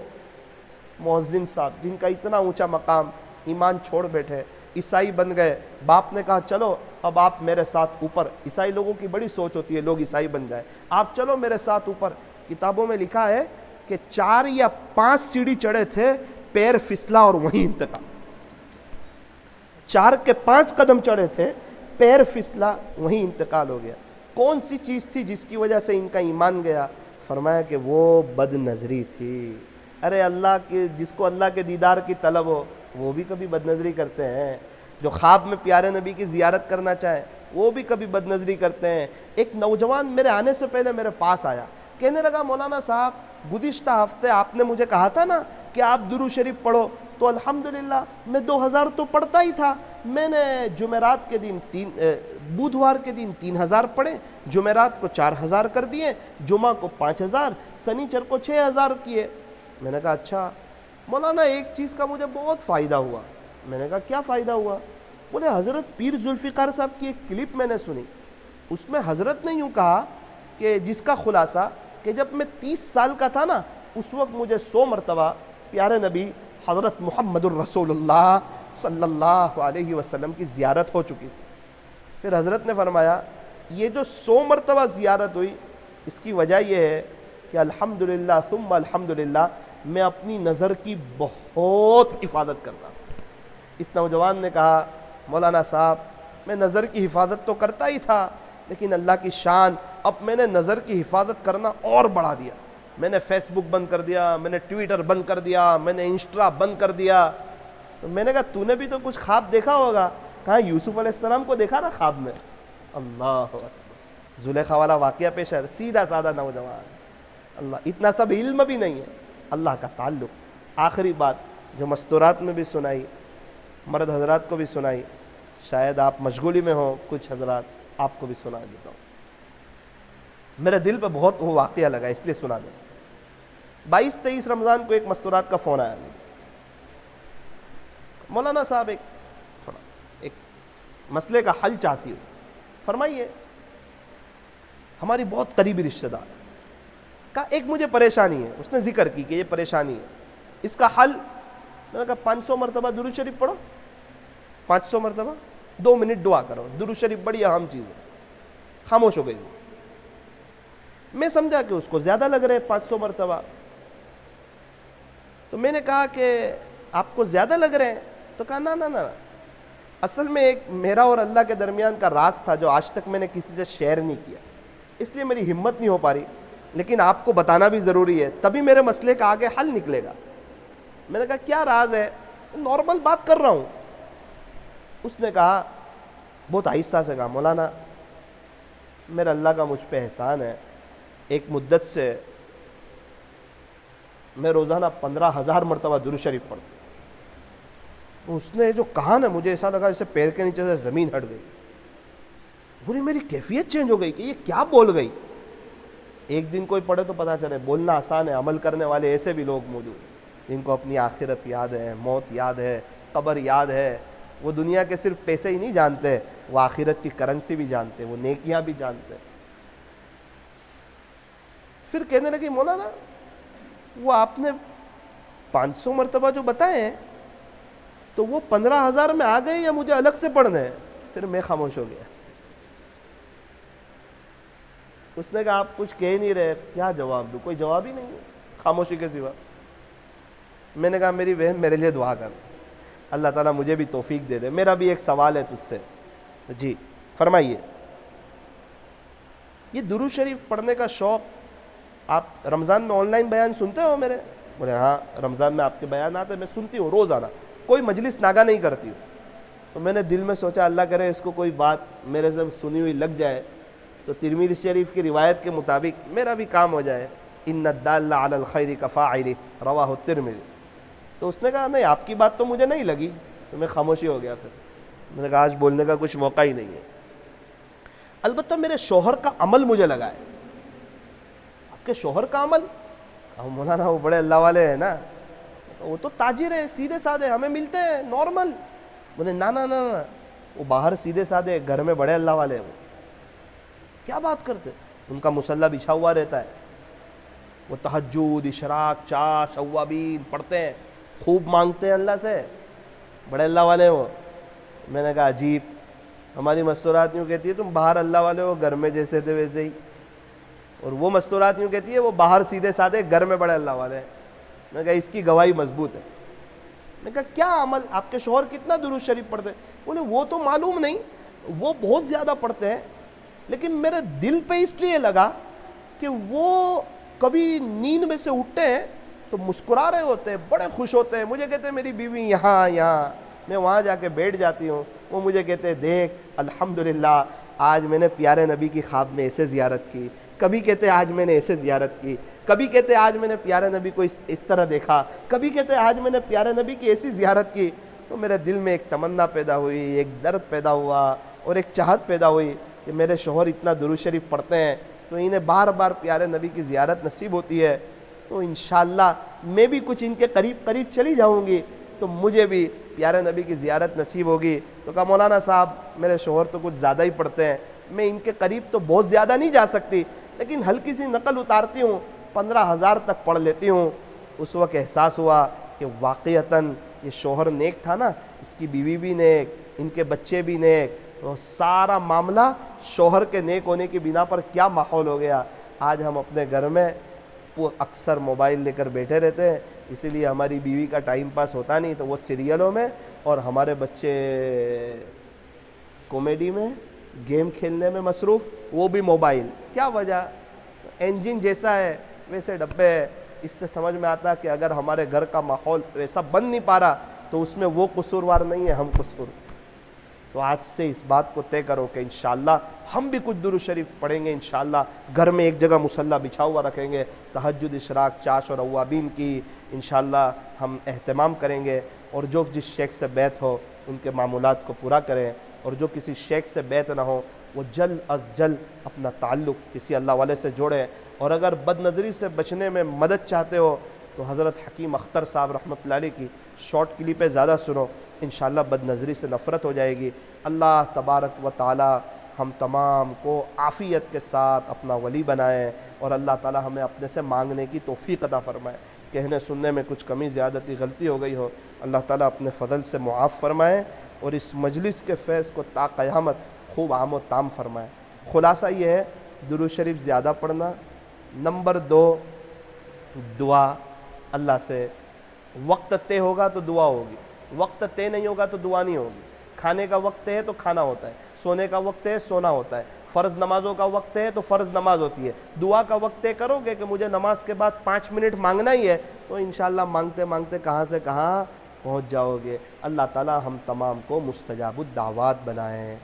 مؤذن صاحب جن کا اتنا اونچا مقام، ایمان چھوڑ بیٹھے، عیسائی بن گئے۔ باپ نے کہا چلو اب آپ میرے ساتھ اوپر، عیسائی لوگوں کی بڑی سوچ ہوتی ہے لوگ عیسائی بن جائیں، آپ چلو میرے ساتھ اوپر۔ کتابوں میں لکھا ہے کہ 4 یا 5 سیڑھی چڑھے تھے، پیر پھسلا اور وہیں انتقال۔ 4 کے 5 قدم چڑھے تھے، پیر پھسلا، وہیں انتقال ہو گیا۔ کون سی چیز تھی جس کی وجہ سے ان کا ایمان گیا؟ فرمایا کہ وہ بد نظری تھی۔ ارے اللہ کے، جس کو اللہ کے دیدار کی طلب ہو وہ بھی کبھی بد نظری کرتے ہیں، جو خواب میں پیارے نبی کی زیارت کرنا چاہیں وہ بھی کبھی بد نظری کرتے ہیں۔ ایک نوجوان میرے آنے سے پہلے میرے پاس آیا، کہنے لگا مولانا صاحب گزشتہ ہفتے آپ نے مجھے کہا تھا نا کہ آپ درود شریف پڑھو، تو الحمدللہ میں 2000 تو پڑھتا ہی تھا، میں نے جمعرات کے دن بدھوار کے دن 3000 پڑھے، جمعرات کو 4000 کر دیے، جمعہ کو 5000، سنیچر کو 6000 کیے۔ میں نے کہا اچھا مولانا ایک چیز کا مجھے بہت فائدہ ہوا۔ میں نے کہا کیا فائدہ ہوا؟ بولے حضرت پیر ذوالفقار صاحب کی ایک کلپ میں نے سنی، اس میں حضرت نے یوں کہا کہ جس کا خلاصہ کہ جب میں 30 سال کا تھا نا، اس وقت مجھے 100 مرتبہ پیارے نبی حضرت محمد الرسول اللہ صلی اللہ علیہ وسلم کی زیارت ہو چکی تھی۔ پھر حضرت نے فرمایا یہ جو 100 مرتبہ زیارت ہوئی، اس کی وجہ یہ ہے کہ الحمدللہ ثم الحمدللہ میں اپنی نظر کی بہت حفاظت کرتا ہوں۔ اس نوجوان نے کہا مولانا صاحب میں نظر کی حفاظت تو کرتا ہی تھا، لیکن اللہ کی شان، اب میں نے نظر کی حفاظت کرنا اور بڑھا دیا۔ میں نے فیس بک بند کر دیا، میں نے ٹویٹر بند کر دیا، میں نے انسٹا بند کر دیا۔ تو میں نے کہا تو نے بھی تو کچھ خواب دیکھا ہوگا۔ کہا یوسف علیہ السلام کو دیکھا نا خواب میں۔ اللہ اکبر، زلیخا والا واقعہ پیش ہے، سیدھا سادہ نوجوان، اللہ، اتنا سب علم بھی نہیں ہے، اللہ کا تعلق۔ آخری بات جو مستورات میں بھی سنائی، مرد حضرات کو بھی سنائی، شاید آپ مشغولی میں ہوں، کچھ حضرات آپ کو بھی سنا دیتا ہوں، میرے دل پہ بہت وہ واقعہ لگا اس لیے سنا دیتا ہوں۔ 22-23 رمضان کو ایک مستورات کا فون آیا، مولانا صاحب ایک مسئلے کا حل چاہتی ہوں، فرمائیے۔ ہماری بہت قریبی رشتہ دار کا ایک مجھے پریشانی ہے، اس نے ذکر کی کہ یہ پریشانی ہے، اس کا حل۔ میں نے کہا 500 مرتبہ درود شریف پڑھو، 500 مرتبہ 2 منٹ دعا کرو، درود شریف بڑی اہم چیز ہے۔ خاموش ہو گئی وہ۔ میں سمجھا کہ اس کو زیادہ لگ رہے 500 مرتبہ، تو میں نے کہا کہ آپ کو زیادہ لگ رہے ہیں؟ تو کہا نا نا نا، اصل میں ایک میرا اور اللہ کے درمیان کا راز تھا جو آج تک میں نے کسی سے شیئر نہیں کیا، اس لیے میری ہمت نہیں ہو پا رہی، لیکن آپ کو بتانا بھی ضروری ہے، تبھی میرے مسئلے کا آگے حل نکلے گا۔ میں نے کہا کیا راز ہے؟ نارمل بات کر رہا ہوں۔ اس نے کہا بہت آہستہ سے کہا مولانا میرا اللہ کا مجھ پہ احسان ہے، ایک مدت سے میں روزانہ 15,000 مرتبہ درود شریف پڑھتا ہوں، اس نے جو کہا نا مجھے ایسا لگا جیسے پیر کے نیچے سے زمین ہٹ گئی. بولی میری کیفیت چینج ہو گئی کہ یہ کیا بول گئی. ایک دن کوئی پڑھے تو پتا چلے بولنا آسان ہے, عمل کرنے والے ایسے بھی لوگ موجود ہیں جن کو اپنی آخرت یاد ہے, موت یاد ہے, قبر یاد ہے. وہ دنیا کے صرف پیسے ہی نہیں جانتے, وہ آخرت کی کرنسی بھی جانتے, وہ نیکیاں بھی جانتے. پھر کہنے لگی مولانا وہ آپ نے 500 مرتبہ جو بتائے ہیں تو وہ 15,000 میں آ گئے یا مجھے الگ سے پڑھنے ہیں. پھر میں خاموش ہو گیا. اس نے کہا آپ کچھ کہہ نہیں رہے, کیا جواب دوں, کوئی جواب ہی نہیں ہے خاموشی کے سوا. میں نے کہا میری بہن میرے لیے دعا کر, اللہ تعالیٰ مجھے بھی توفیق دے دے. میرا بھی ایک سوال ہے تجھ سے. جی فرمائیے. یہ درود شریف پڑھنے کا شوق, آپ رمضان میں آن لائن بیان سنتے ہو میرے؟ بولے ہاں رمضان میں آپ کے بیان آتے, میں سنتی ہوں روزانہ, کوئی مجلس ناگا نہیں کرتی ہوں. تو میں نے دل میں سوچا اللہ کرے اس کو کوئی بات میرے سے سنی ہوئی لگ جائے تو ترمذی شریف کی روایت کے مطابق میرا بھی کام ہو جائے. ان الدال علی الخیر کفاعلہ رواہ الترمذی. تو اس نے کہا نہیں آپ کی بات تو مجھے نہیں لگی. تو میں خاموشی ہو گیا. پھر میں نے کہا آج بولنے کا کچھ موقع ہی نہیں ہے. البتہ میرے شوہر کا عمل مجھے لگا ہے. آپ کے شوہر کا عمل؟ مولانا وہ بڑے اللہ والے ہیں نا, وہ تو تاجر ہیں, سیدھے سادھے, ہمیں ملتے ہیں نارمل. بولے نا نا نا, وہ باہر سیدھے سادھے, گھر میں بڑے اللہ والے ہیں. وہ کیا بات کرتے, ان کا مصلی بچھا ہوا رہتا ہے, وہ تہجد, اشراق, چاش, اوابین پڑھتے ہیں, خوب مانگتے ہیں اللہ سے, بڑے اللہ والے ہیں وہ. میں نے کہا عجیب, ہماری مستورات یوں کہتی ہے تم باہر اللہ والے ہو, گھر میں جیسے تھے ویسے ہی. اور وہ مستورات یوں کہتی ہے وہ باہر سیدھے سادھے, گھر میں بڑے اللہ والے ہیں. میں نے کہا اس کی گواہی مضبوط ہے. میں کہا کیا عمل, آپ کے شوہر کتنا درود شریف پڑھتے ہیں؟ بولے وہ تو معلوم نہیں, وہ بہت زیادہ پڑھتے ہیں, لیکن میرے دل پہ اس لیے لگا کہ وہ کبھی نیند میں سے اٹھتے ہیں تو مسکرا رہے ہوتے ہیں, بڑے خوش ہوتے ہیں. مجھے کہتے ہیں میری بیوی یہاں یہاں, میں وہاں جا کے بیٹھ جاتی ہوں, وہ مجھے کہتے ہیں دیکھ الحمدللہ آج میں نے پیارے نبی کی خواب میں ایسے زیارت کی. کبھی کہتے ہیں آج میں نے ایسے زیارت کی, کبھی کہتے ہیں آج میں نے پیارے نبی کو اس طرح دیکھا, کبھی کہتے ہیں آج میں نے پیارے نبی کی ایسی زیارت کی. تو میرے دل میں ایک تمنا پیدا ہوئی, ایک درد پیدا ہوا اور ایک چاہت پیدا ہوئی کہ میرے شوہر اتنا درود شریف پڑھتے ہیں تو انہیں بار بار پیارے نبی کی زیارت نصیب ہوتی ہے, تو انشاءاللہ میں بھی کچھ ان کے قریب قریب چلی جاؤں گی تو مجھے بھی پیارے نبی کی زیارت نصیب ہوگی. تو کہا مولانا صاحب میرے شوہر تو کچھ زیادہ ہی پڑھتے ہیں, میں ان کے قریب تو بہت زیادہ نہیں جا سکتی, لیکن ہلکی سی نقل اتارتی ہوں, 15,000 تک پڑھ لیتی ہوں. اس وقت احساس ہوا کہ واقعتاً یہ شوہر نیک تھا نا, اس کی بیوی بھی نیک, ان کے بچے بھی نیک, تو سارا معاملہ شوہر کے نیک ہونے کی بنا پر کیا ماحول ہو گیا. آج ہم اپنے گھر میں اکثر موبائل لے کر بیٹھے رہتے ہیں, اسی لیے ہماری بیوی کا ٹائم پاس ہوتا نہیں, تو وہ سیریلوں میں, اور ہمارے بچے کامیڈی میں, گیم کھیلنے میں مصروف, وہ بھی موبائل. کیا وجہ؟ انجن جیسا ہے ویسے ڈبے ہے. اس سے سمجھ میں آتا ہے کہ اگر ہمارے گھر کا ماحول ویسا بن نہیں پا رہا تو اس میں وہ قصوروار نہیں ہے, ہم قصور. تو آج سے اس بات کو طے کرو کہ انشاءاللہ ہم بھی کچھ درود شریف پڑھیں گے. انشاءاللہ گھر میں ایک جگہ مصلی بچھا ہوا رکھیں گے, تہجد, اشراق, چاش اور اوابین کی انشاءاللہ ہم اہتمام کریں گے. اور جو جس شیخ سے بیعت ہو ان کے معمولات کو پورا کریں, اور جو کسی شیخ سے بیعت نہ ہو وہ جلد از جلد اپنا تعلق کسی اللہ والے سے جوڑیں. اور اگر بد نظری سے بچنے میں مدد چاہتے ہو تو حضرت حکیم اختر صاحب رحمۃ اللہ علیہ کی شارٹ کلپیں زیادہ سنو, انشاءاللہ بد نظری سے نفرت ہو جائے گی. اللہ تبارک و تعالی ہم تمام کو عافیت کے ساتھ اپنا ولی بنائیں, اور اللہ تعالی ہمیں اپنے سے مانگنے کی توفیق عطا فرمائے. کہنے سننے میں کچھ کمی زیادتی غلطی ہو گئی ہو, اللہ تعالی اپنے فضل سے معاف فرمائے, اور اس مجلس کے فیض کو تا قیامت خوب عام و تام فرمائے. خلاصہ یہ ہے درود شریف زیادہ پڑھنا. نمبر 2 دعا اللہ سے, وقت طے ہوگا تو دعا ہوگی, وقت طے نہیں ہوگا تو دعا نہیں ہوگی. کھانے کا وقت ہے تو کھانا ہوتا ہے, سونے کا وقت ہے سونا ہوتا ہے, فرض نمازوں کا وقت ہے تو فرض نماز ہوتی ہے. دعا کا وقت طے کرو گے کہ مجھے نماز کے بعد 5 منٹ مانگنا ہی ہے, تو انشاءاللہ مانگتے مانگتے کہاں سے کہاں پہنچ جاؤ گے. اللہ تعالی ہم تمام کو مستجاب الدعوات بنائیں.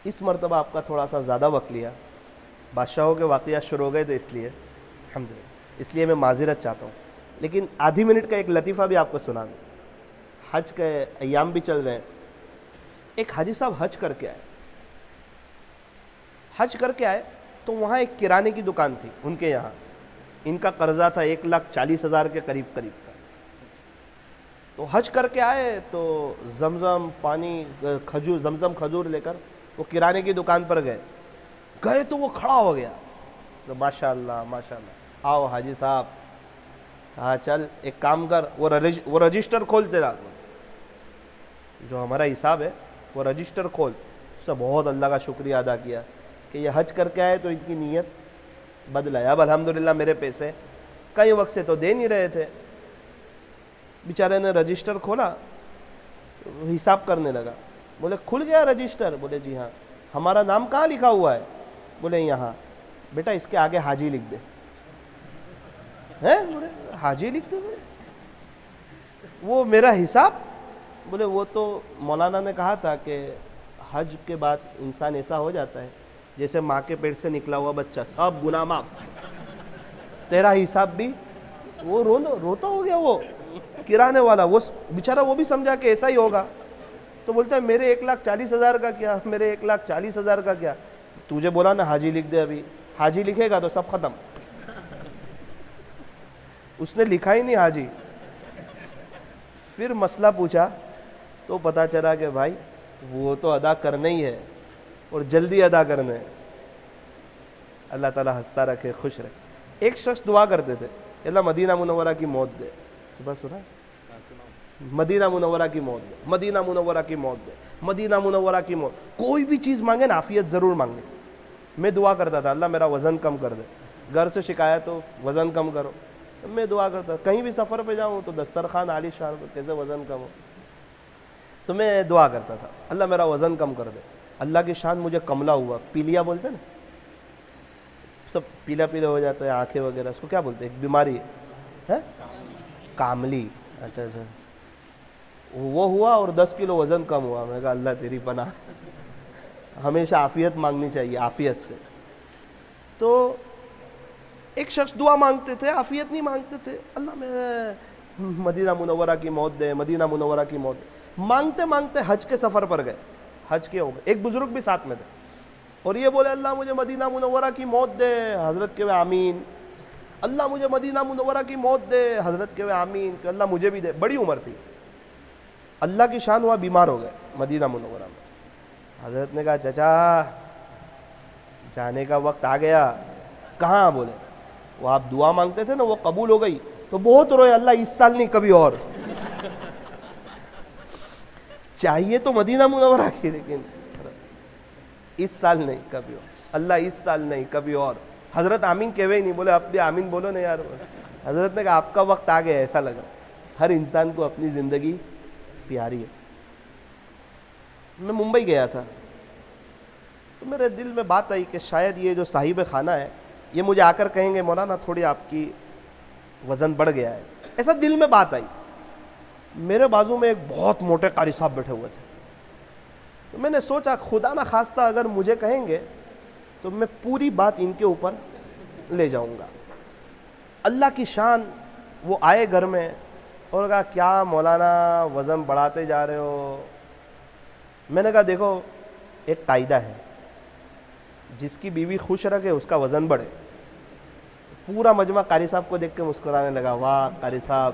اس مرتبہ آپ کا تھوڑا سا زیادہ وقت لیا, بادشاہوں کے واقعات شروع ہو گئے تھے اس لیے. الحمدللہ، اس لیے میں معذرت چاہتا ہوں، لیکن آدھی منٹ کا ایک لطیفہ بھی آپ کو سنا دوں۔ حج کے ایام بھی چل رہے ہیں، ایک حاجی صاحب حج کر کے آئے تو وہاں ایک کرانے کی دکان تھی ان کے یہاں، ان کا قرضہ تھا 1,40,000 کے قریب کا۔ تو حج کر کے آئے تو زمزم پانی زمزم کھجور لے کر وہ کرانے کی دکان پر گئے تو وہ کھڑا ہو گیا، تو ماشاء اللہ ماشاء اللہ، آؤ حاجی صاحب، ہاں چل ایک کام کر، وہ رجسٹر کھولتے رہا، جو ہمارا حساب ہے وہ رجسٹر کھول۔ اس سے بہت اللہ کا شکریہ ادا کیا کہ یہ حج کر کے آئے تو ان کی نیت بدلا ہے۔ اب الحمدللہ میرے پیسے کئی وقت سے تو دے نہیں رہے تھے، بیچارے نے رجسٹر کھولا، حساب کرنے لگا، بولے کھل گیا رجسٹر؟ بولے جی ہاں۔ ہمارا نام کہاں لکھا ہوا ہے؟ بولے یہاں۔ بیٹا اس کے آگے حاجی لکھ دے۔ بولے حاجی لکھ دے؟ وہ میرا حساب؟ بولے وہ تو مولانا نے کہا تھا کہ حج کے بعد انسان ایسا ہو جاتا ہے جیسے ماں کے پیٹ سے نکلا ہوا بچہ، سب گناہ معاف، تیرا حساب بھی۔ وہ روتا ہو گیا، وہ کرانے والا، وہ بیچارہ وہ بھی سمجھا کہ ایسا ہی ہوگا، تو بولتا ہے میرے 1,40,000 کا کیا، میرے 1,40,000 کا کیا؟ تجھے بولا نا حاجی لکھ دے، ابھی حاجی لکھے گا تو سب ختم۔ اس نے لکھا ہی نہیں حاجی۔ پھر مسئلہ پوچھا تو پتا چلا کہ بھائی وہ تو ادا کرنا ہی ہے اور جلدی ادا کرنا ہے۔ اللہ تعالیٰ ہنستا رکھے، خوش رکھے۔ ایک شخص دعا کرتے تھے، اللہ مدینہ منورہ کی موت دے۔ صبح سنا؟ مدینہ منورہ کی موت دے، مدینہ منورہ کی موت دے، مدینہ منورہ کی موت۔ کوئی بھی چیز مانگے نا، عافیت ضرور مانگے۔ میں دعا کرتا تھا اللہ میرا وزن کم کر دے، گھر سے شکایت ہو وزن کم کرو، میں دعا کرتا تھا۔ کہیں بھی سفر پہ جاؤں تو دسترخوان عالی شان ہو، کیسے وزن کم ہو، تو میں دعا کرتا تھا اللہ میرا وزن کم کر دے۔ اللہ کی شان مجھے کملا ہوا، پیلیا بولتے نا، سب پیلا پیلا ہو جاتا ہے آنکھیں وغیرہ، اس کو کیا بولتے ہیں؟ ایک بیماری ہے کاملی۔ اچھا وہ ہوا اور 10 کلو وزن کم ہوا۔ میں کہا اللہ تیری پناہ، ہمیشہ عافیت مانگنی چاہیے، عافیت سے۔ تو ایک شخص دعا مانگتے تھے، عافیت نہیں مانگتے تھے، اللہ میں مدینہ منورہ کی موت دے، مدینہ منورہ کی موت دے۔ مانگتے مانگتے حج کے سفر پر گئے، حج کے ہو گئے، ایک بزرگ بھی ساتھ میں تھے، اور یہ بولے اللہ مجھے مدینہ منورہ کی موت دے، حضرت کے آمین۔ اللہ مجھے مدینہ منورہ کی موت دے، حضرت کے آمین، کہ اللہ مجھے بھی دے۔ بڑی عمر تھی، اللہ کی شان ہوا، بیمار ہو گئے مدینہ منورہ میں۔ حضرت نے کہا چچا جانے کا وقت آ گیا۔ کہاں؟ بولے وہ آپ دعا مانگتے تھے نا وہ قبول ہو گئی۔ تو بہت روئے، اللہ اس سال نہیں کبھی اور۔ چاہیے تو مدینہ منورہ کی، لیکن اس سال نہیں کبھی اور، اللہ اس سال نہیں کبھی اور۔ حضرت آمین کہوے ہی نہیں، بولے اب بھی آمین بولو نا یار۔ حضرت نے کہا آپ کا وقت آ گیا، ایسا لگا۔ ہر انسان کو اپنی زندگی پیاری ہے۔ میں ممبئی گیا تھا تو میرے دل میں بات آئی کہ شاید یہ جو صاحب خانہ ہے یہ مجھے آ کر کہیں گے مولانا تھوڑی آپ کی وزن بڑھ گیا ہے، ایسا دل میں بات آئی۔ میرے بازو میں ایک بہت موٹے قاری صاحب بیٹھے ہوئے تھے، تو میں نے سوچا خدا نہ خواستہ اگر مجھے کہیں گے تو میں پوری بات ان کے اوپر لے جاؤں گا۔ اللہ کی شان، وہ آئے گھر میں اور کہا کیا مولانا وزن بڑھاتے جا رہے ہو؟ میں نے کہا دیکھو ایک قاعدہ ہے، جس کی بیوی خوش رکھے اس کا وزن بڑھے۔ پورا مجمع قاری صاحب کو دیکھ کے مسکرانے لگا، واہ قاری صاحب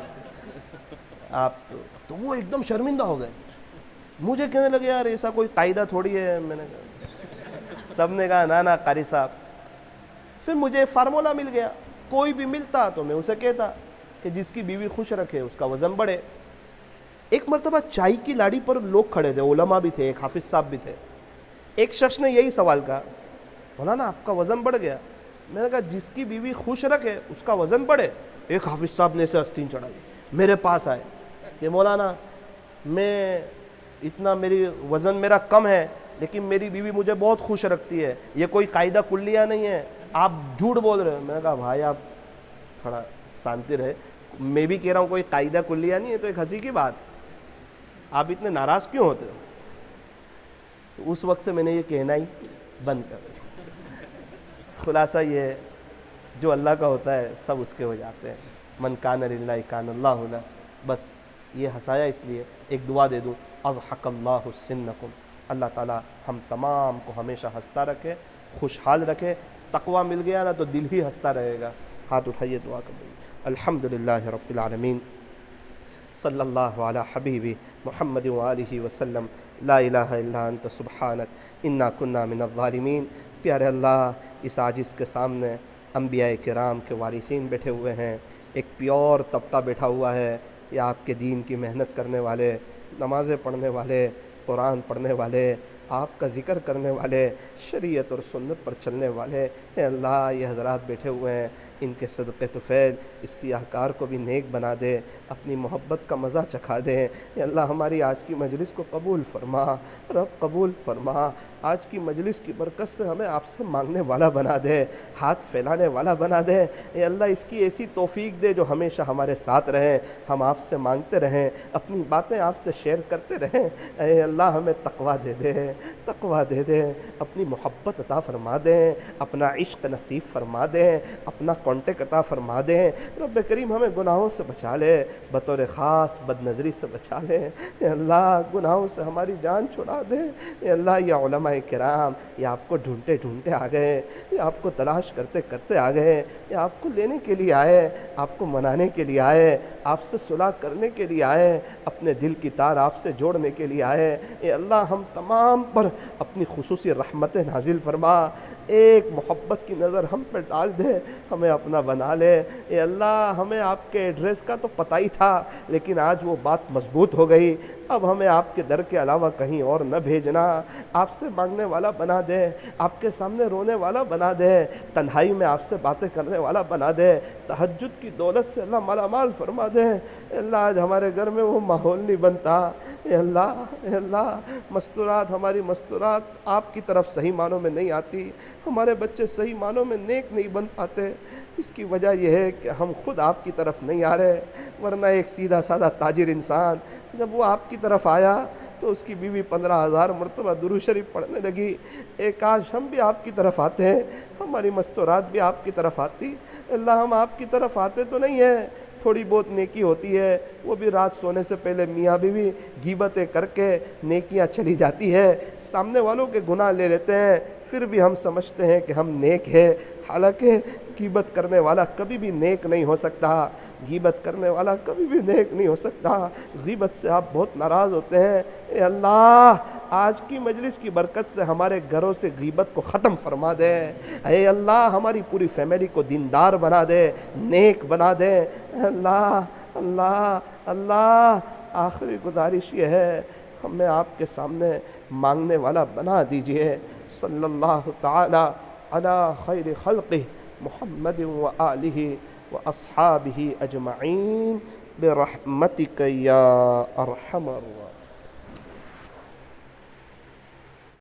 آپ تو وہ ایک دم شرمندہ ہو گئے۔ مجھے کہنے لگے یار ایسا کوئی قاعدہ تھوڑی ہے۔ میں نے کہا، سب نے کہا نا قاری صاحب۔ پھر مجھے فارمولہ مل گیا، کوئی بھی ملتا تو میں اسے کہتا کہ جس کی بیوی خوش رکھے اس کا وزن بڑھے۔ ایک مرتبہ چائے کی لاڑی پر لوگ کھڑے تھے، علماء بھی تھے، ایک حافظ صاحب بھی تھے۔ ایک شخص نے یہی سوال کہا، مولانا آپ کا وزن بڑھ گیا۔ میں نے کہا جس کی بیوی خوش رکھے اس کا وزن بڑھے۔ ایک حافظ صاحب نے اسے آستین چڑھائی، میرے پاس آئے کہ مولانا میں اتنا میری وزن میرا کم ہے لیکن میری بیوی مجھے بہت خوش رکھتی ہے، یہ کوئی قاعدہ کلیہ نہیں ہے، آپ جھوٹ بول رہے ہیں۔ میں نے کہا بھائی آپ تھوڑا شانتی رہے، میں بھی کہہ رہا ہوں کوئی قاعدہ کلیہ نہیں ہے، تو ایک ہنسی کی بات، آپ اتنے ناراض کیوں ہوتے ہو؟ تو اس وقت سے میں نے یہ کہنا ہی بند کر دیا۔ خلاصہ یہ ہے جو اللہ کا ہوتا ہے سب اس کے ہو جاتے ہیں. من کان للہ کان اللہ لہ. بس یہ ہنسایا اس لیے. ایک دعا دے دوں, اضحک اللہ سنکم. اللہ تعالیٰ ہم تمام کو ہمیشہ ہنستا رکھے, خوشحال رکھے. تقوی مل گیا نا تو دل ہی ہنستا رہے گا. ہاتھ اٹھائیے, دعا کر دیں. الحمدللہ رب العالمین, صلی اللہ علی حبیبی محمد وآلہ وسلم. لا الہ الا انت سبحانک انا کنا من الظالمین. پیارے اللہ, اس عاجز کے سامنے انبیاء کرام کے وارثین بیٹھے ہوئے ہیں, ایک پیور طبقہ بیٹھا ہوا ہے. یہ آپ کے دین کی محنت کرنے والے, نمازیں پڑھنے والے, قرآن پڑھنے والے, آپ کا ذکر کرنے والے, شریعت اور سنت پر چلنے والے. اے اللہ, یہ حضرات بیٹھے ہوئے ہیں, ان کے صدقے طفیل اس سیاہ کار کو بھی نیک بنا دے, اپنی محبت کا مزہ چکھا دے. اے اللہ, ہماری آج کی مجلس کو قبول فرما, رب قبول فرما. آج کی مجلس کی برکت سے ہمیں آپ سے مانگنے والا بنا دے, ہاتھ پھیلانے والا بنا دے. اے اللہ, اس کی ایسی توفیق دے جو ہمیشہ ہمارے ساتھ رہیں, ہم آپ سے مانگتے رہیں, اپنی باتیں آپ سے شیئر کرتے رہیں. اے اللہ, ہمیں تقویٰ دے دے, تقویٰ دے دے, اپنی محبت عطا فرما دیں, اپنا عشق نصیب فرما دیں, اپنا کانٹیکٹ عطا فرما دیں. رب کریم ہمیں گناہوں سے بچا لے, بطور خاص بد نظری سے بچا لے. اے اللہ, گناہوں سے ہماری جان چھڑا دے. اے اللہ, یہ علماء کرام یہ آپ کو ڈھونڈتے ڈھونڈتے آ گئے, یہ آپ کو تلاش کرتے کرتے آ گئے, یہ آپ کو لینے کے لیے آئے, آپ کو منانے کے لیے آئے, آپ سے صلح کرنے کے لیے آئے, اپنے دل کی تار آپ سے جوڑنے کے لیے آئے. اے اللہ, ہم تمام پر اپنی خصوصی رحمتیں نازل فرما, ایک محبت کی نظر ہم پہ ڈال دے, ہمیں اپنا بنا لے. اے اللہ, ہمیں آپ کے ایڈریس کا تو پتہ ہی تھا, لیکن آج وہ بات مضبوط ہو گئی. اب ہمیں آپ کے در کے علاوہ کہیں اور نہ بھیجنا, آپ سے مانگنے والا بنا دے, آپ کے سامنے رونے والا بنا دے, تنہائی میں آپ سے باتیں کرنے والا بنا دے, تہجد کی دولت سے اللہ مالا مال فرما دے. اے اللہ, آج ہمارے گھر میں وہ ماحول نہیں بنتا. اے اللہ, اے اللہ, مستورات, ہماری مستورات آپ کی طرف صحیح معنوں میں نہیں آتی, ہمارے بچے صحیح معنوں میں نیک نہیں بن پاتے. اس کی وجہ یہ ہے کہ ہم خود آپ کی طرف نہیں آ رہے, ورنہ ایک سیدھا سادہ تاجر انسان جب وہ آپ کی طرف آیا تو اس کی بیوی 15,000 مرتبہ درود شریف پڑھنے لگی. ایک کاش ہم بھی آپ کی طرف آتے ہیں, ہماری مستورات بھی آپ کی طرف آتی. اللہ, ہم آپ کی طرف آتے تو نہیں ہیں, تھوڑی بہت نیکی ہوتی ہے, وہ بھی رات سونے سے پہلے میاں بیوی غیبتیں کر کے نیکیاں چلی جاتی ہے, سامنے والوں کے گناہ لے لیتے ہیں, پھر بھی ہم سمجھتے ہیں کہ ہم نیک ہیں. حالانکہ غیبت کرنے والا کبھی بھی نیک نہیں ہو سکتا, غیبت کرنے والا کبھی بھی نیک نہیں ہو سکتا. غیبت سے آپ بہت ناراض ہوتے ہیں. اے اللہ, آج کی مجلس کی برکت سے ہمارے گھروں سے غیبت کو ختم فرما دے. اے اللہ, ہماری پوری فیملی کو دیندار بنا دے, نیک بنا دے. اے اللہ, اللہ, اللہ, آخری گزارش یہ ہے, ہمیں آپ کے سامنے مانگنے والا بنا دیجئے. صلی اللہ تعالی علی خیر خلقہ محمد و آلہ و اصحابہ اجمعین برحمتک یا ارحم الراحمین.